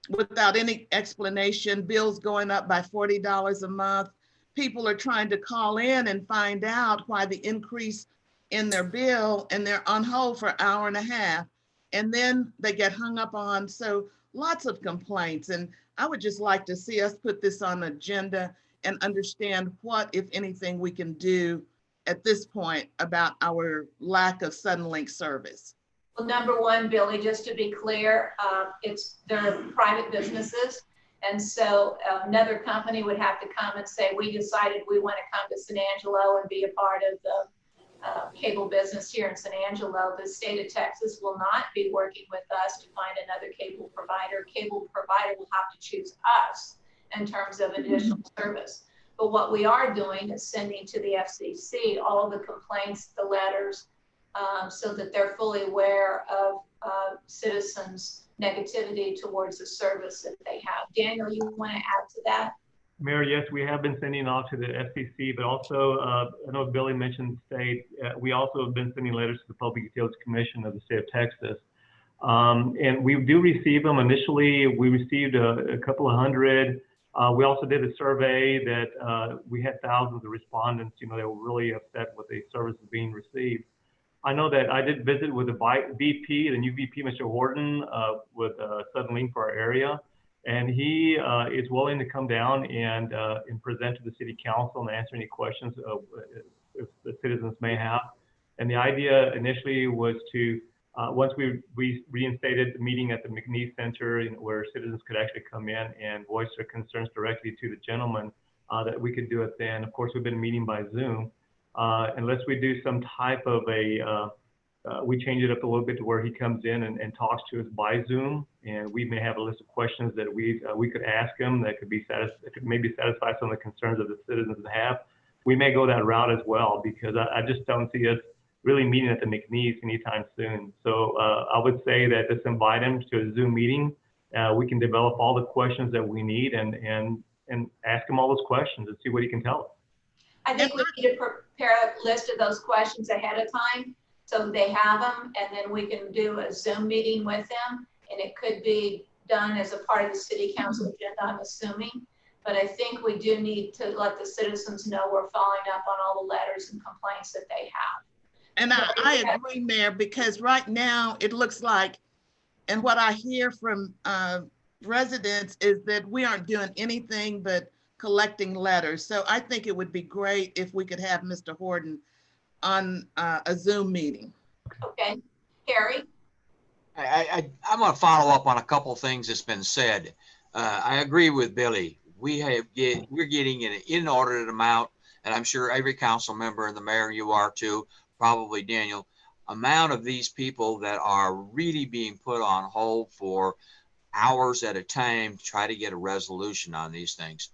without any explanation, bills going up by $40 a month. People are trying to call in and find out why the increase in their bill, and they're on hold for an hour and a half, and then they get hung up on. So lots of complaints, and I would just like to see us put this on the agenda and understand what, if anything, we can do at this point about our lack of Suddenlink service. Well, number one, Billy, just to be clear, they're private businesses. And so another company would have to come and say, we decided we want to come to San Angelo and be a part of the cable business here in San Angelo. The state of Texas will not be working with us to find another cable provider. Cable provider will have to choose us in terms of additional service. But what we are doing is sending to the FCC all of the complaints, the letters, so that they're fully aware of citizens' negativity towards the service that they have. Daniel, you want to add to that? Mayor, yes, we have been sending off to the FCC, but also, I know Billy mentioned the state, we also have been sending letters to the Public Utilities Commission of the state of Texas. And we do receive them. Initially, we received a couple of hundred. We also did a survey that we had thousands of respondents, you know, that were really upset with the services being received. I know that I did visit with the VP, the new VP, Mr. Horton, with Suddenlink for our area. And he is willing to come down and present to the city council and answer any questions if the citizens may have. And the idea initially was to, once we reinstated the meeting at the McNeese Center, where citizens could actually come in and voice their concerns directly to the gentleman, that we could do it then. Of course, we've been meeting by Zoom. Unless we do some type of we change it up a little bit to where he comes in and talks to us by Zoom, and we may have a list of questions that we could ask him that could maybe satisfy some of the concerns that the citizens have. We may go that route as well, because I just don't see us really meeting at the McNeese anytime soon. So I would say that just invite him to a Zoom meeting. We can develop all the questions that we need and ask him all those questions and see what he can tell us. I think we need to prepare a list of those questions ahead of time so they have them, and then we can do a Zoom meeting with them, and it could be done as a part of the city council agenda, I'm assuming. But I think we do need to let the citizens know we're following up on all the letters and complaints that they have. And I agree, Mayor, because right now it looks like, and what I hear from residents is that we aren't doing anything but collecting letters. So I think it would be great if we could have Mr. Horton on a Zoom meeting. Okay, Harry? I'm going to follow up on a couple of things that's been said. I agree with Billy. We're getting an inordinate amount, and I'm sure every council member and the mayor, you are too, probably Daniel, amount of these people that are really being put on hold for hours at a time to try to get a resolution on these things.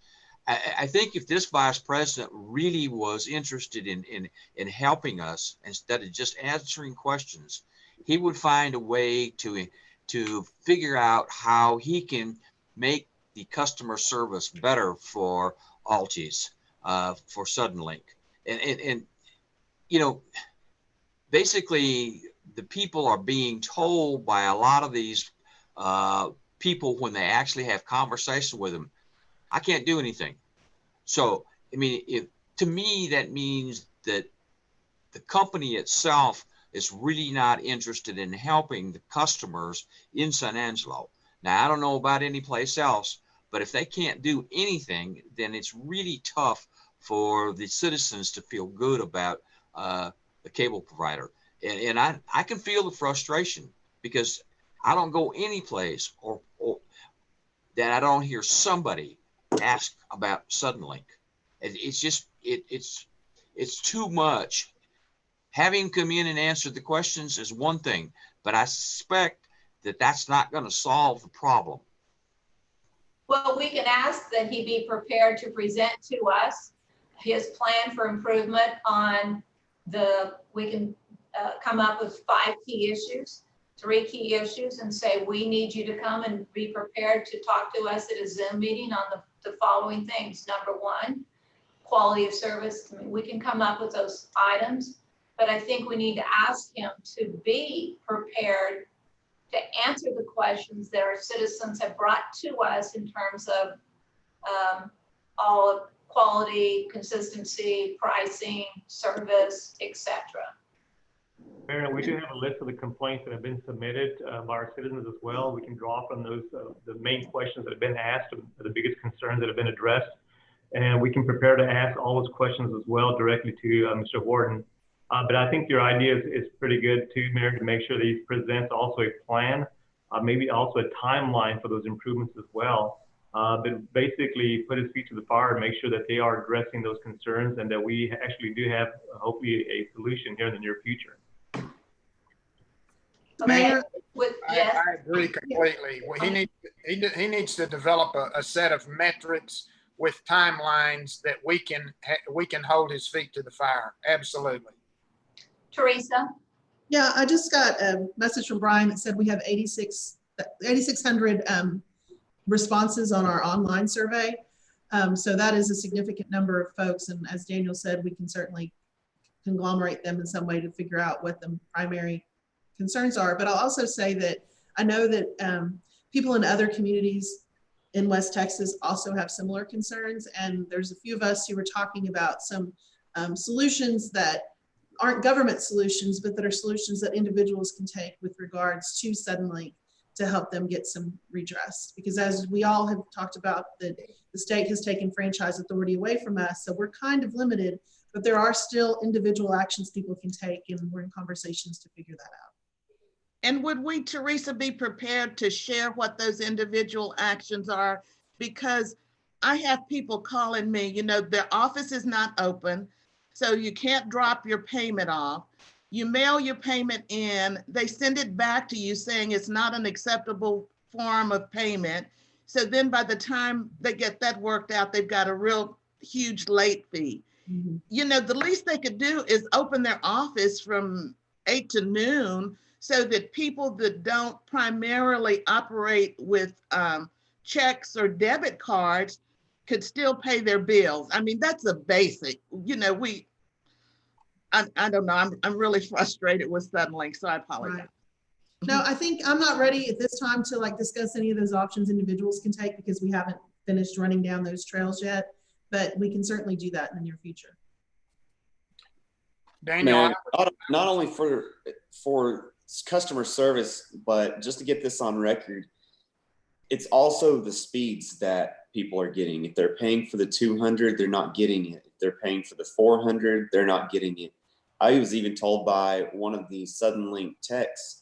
I think if this vice president really was interested in helping us instead of just answering questions, he would find a way to figure out how he can make the customer service better for Altis, for Suddenlink. And you know, basically the people are being told by a lot of these people when they actually have conversation with them, I can't do anything. So, I mean, to me, that means that the company itself is really not interested in helping the customers in San Angelo. Now, I don't know about any place else, But if they can't do anything, then it's really tough for the citizens to feel good about the cable provider. And I can feel the frustration, because I don't go any place or that I don't hear somebody ask about Suddenlink. It's just, it's too much. Having come in and answer the questions is one thing, but I suspect that that's not going to solve the problem. Well, we can ask that he be prepared to present to us his plan for improvement on we can come up with 5 key issues, 3 key issues, and say, we need you to come and be prepared to talk to us at a Zoom meeting on the following things. Number 1, quality of service. I mean, we can come up with those items, but I think we need to ask him to be prepared to answer the questions that our citizens have brought to us in terms of all of quality, consistency, pricing, service, etc. Mayor, we do have a list of the complaints that have been submitted by our citizens as well. We can draw from those the main questions that have been asked, the biggest concerns that have been addressed, and we can prepare to ask all those questions as well directly to Mr. Horton. But I think your idea is pretty good too, Mayor, to make sure that he presents also a plan, maybe also a timeline for those improvements as well. But basically put his feet to the fire and make sure that they are addressing those concerns and that we actually do have hopefully a solution here in the near future. Mayor, yes. I agree completely. He needs to develop a set of metrics with timelines that we can hold his feet to the fire. Absolutely. Teresa? Yeah, I just got a message from Brian that said we have 8,600 responses on our online survey. So that is a significant number of folks. And as Daniel said, we can certainly conglomerate them in some way to figure out what the primary concerns are. But I'll also say that I know that people in other communities in West Texas also have similar concerns. And there's a few of us who were talking about some solutions that aren't government solutions, but that are solutions that individuals can take with regards to Suddenlink to help them get some redress. Because as we all have talked about, the state has taken franchise authority away from us. So we're kind of limited, but there are still individual actions people can take, and we're in conversations to figure that out. And would we, Teresa, be prepared to share what those individual actions are? Because I have people calling me, you know, their office is not open, so you can't drop your payment off. You mail your payment in, they send it back to you saying it's not an acceptable form of payment. So then by the time they get that worked out, they've got a real huge late fee. Mm-hmm. You know, the least they could do is open their office from 8 to noon so that people that don't primarily operate with checks or debit cards could still pay their bills. I mean, that's a basic, you know, I don't know, I'm really frustrated with Suddenlink, so I apologize. Right. No, I think I'm not ready at this time to like discuss any of those options individuals can take because we haven't finished running down those trails yet, but we can certainly do that in the near future. Daniel, not only for customer service, but just to get this on record, it's also the speeds that people are getting. If they're paying for the 200, they're not getting it. If they're paying for the 400, they're not getting it. I was even told by one of the Suddenlink techs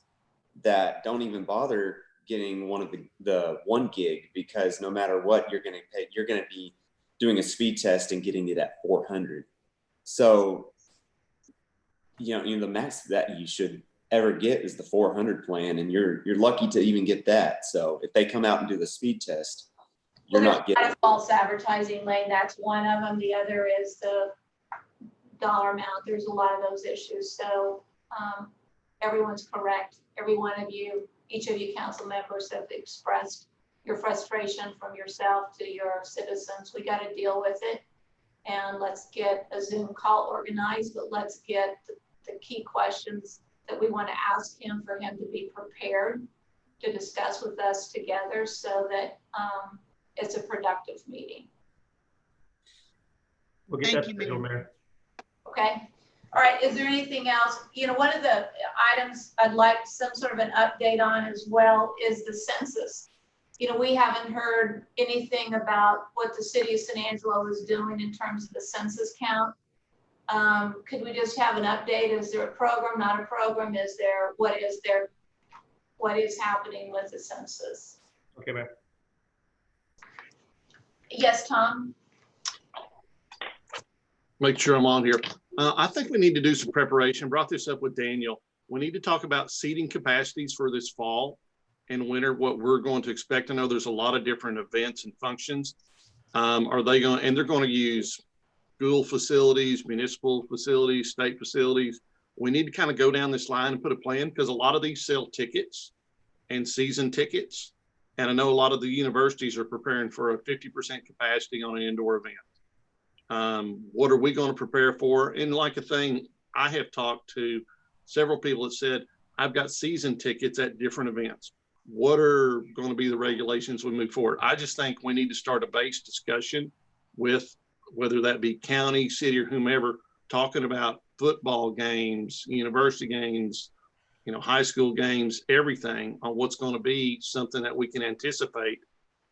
that don't even bother getting one of the 1 gig because no matter what you're going to pay, you're going to be doing a speed test and getting it at 400. So, you know, the max that you should ever get is the 400 plan, and you're lucky to even get that. So if they come out and do the speed test, you're not getting false advertising lane. That's one of them. The other is the dollar amount. There's a lot of those issues. So everyone's correct. Every one of you, each of you council members have expressed your frustration from yourself to your citizens. We got to deal with it, and let's get a Zoom call organized, but let's get the key questions that we want to ask him for him to be prepared to discuss with us together so that it's a productive meeting. We'll get that scheduled, Mayor. Okay. All right. Is there anything else? You know, one of the items I'd like some sort of an update on as well is the census. you know, we haven't heard anything about what the city of San Angelo is doing in terms of the census count. Could we just have an update? Is there a program, not a program? What is happening with the census? Okay, ma'am. Yes, Tom? Make sure I'm on here. I think we need to do some preparation. Brought this up with Daniel. We need to talk about seating capacities for this fall and winter, what we're going to expect. I know there's a lot of different events and functions. They're going to use school facilities, municipal facilities, state facilities. We need to kind of go down this line and put a plan, because a lot of these sell tickets and season tickets. And I know a lot of the universities are preparing for a 50% capacity on an indoor event. What are we going to prepare for? And like a thing, I have talked to several people that said, I've got season tickets at different events. What are going to be the regulations we move forward? I just think we need to start a base discussion with, whether that be county, city, or whomever, talking about football games, university games, you know, high school games, everything on what's going to be something that we can anticipate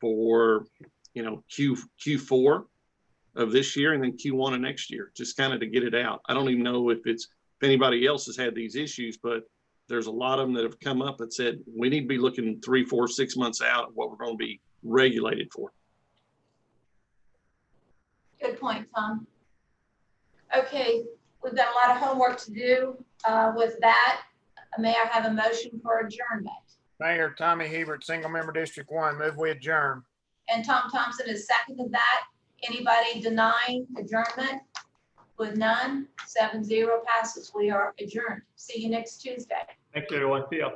for, you know, Q4 of this year and then Q1 of next year, just kind of to get it out. I don't even know if anybody else has had these issues, but there's a lot of them that have come up that said we need to be looking 3, 4, 6 months out of what we're going to be regulated for. Good point, Tom. Okay, we've got a lot of homework to do. With that, may I have a motion for adjournment? Mayor Tommy Hebert, single member District 1, move we adjourn. And Tom Thompson has seconded that. Anybody denying adjournment? With none, 7-0 passes. We are adjourned. See you next Tuesday. Thanks, everyone. See you.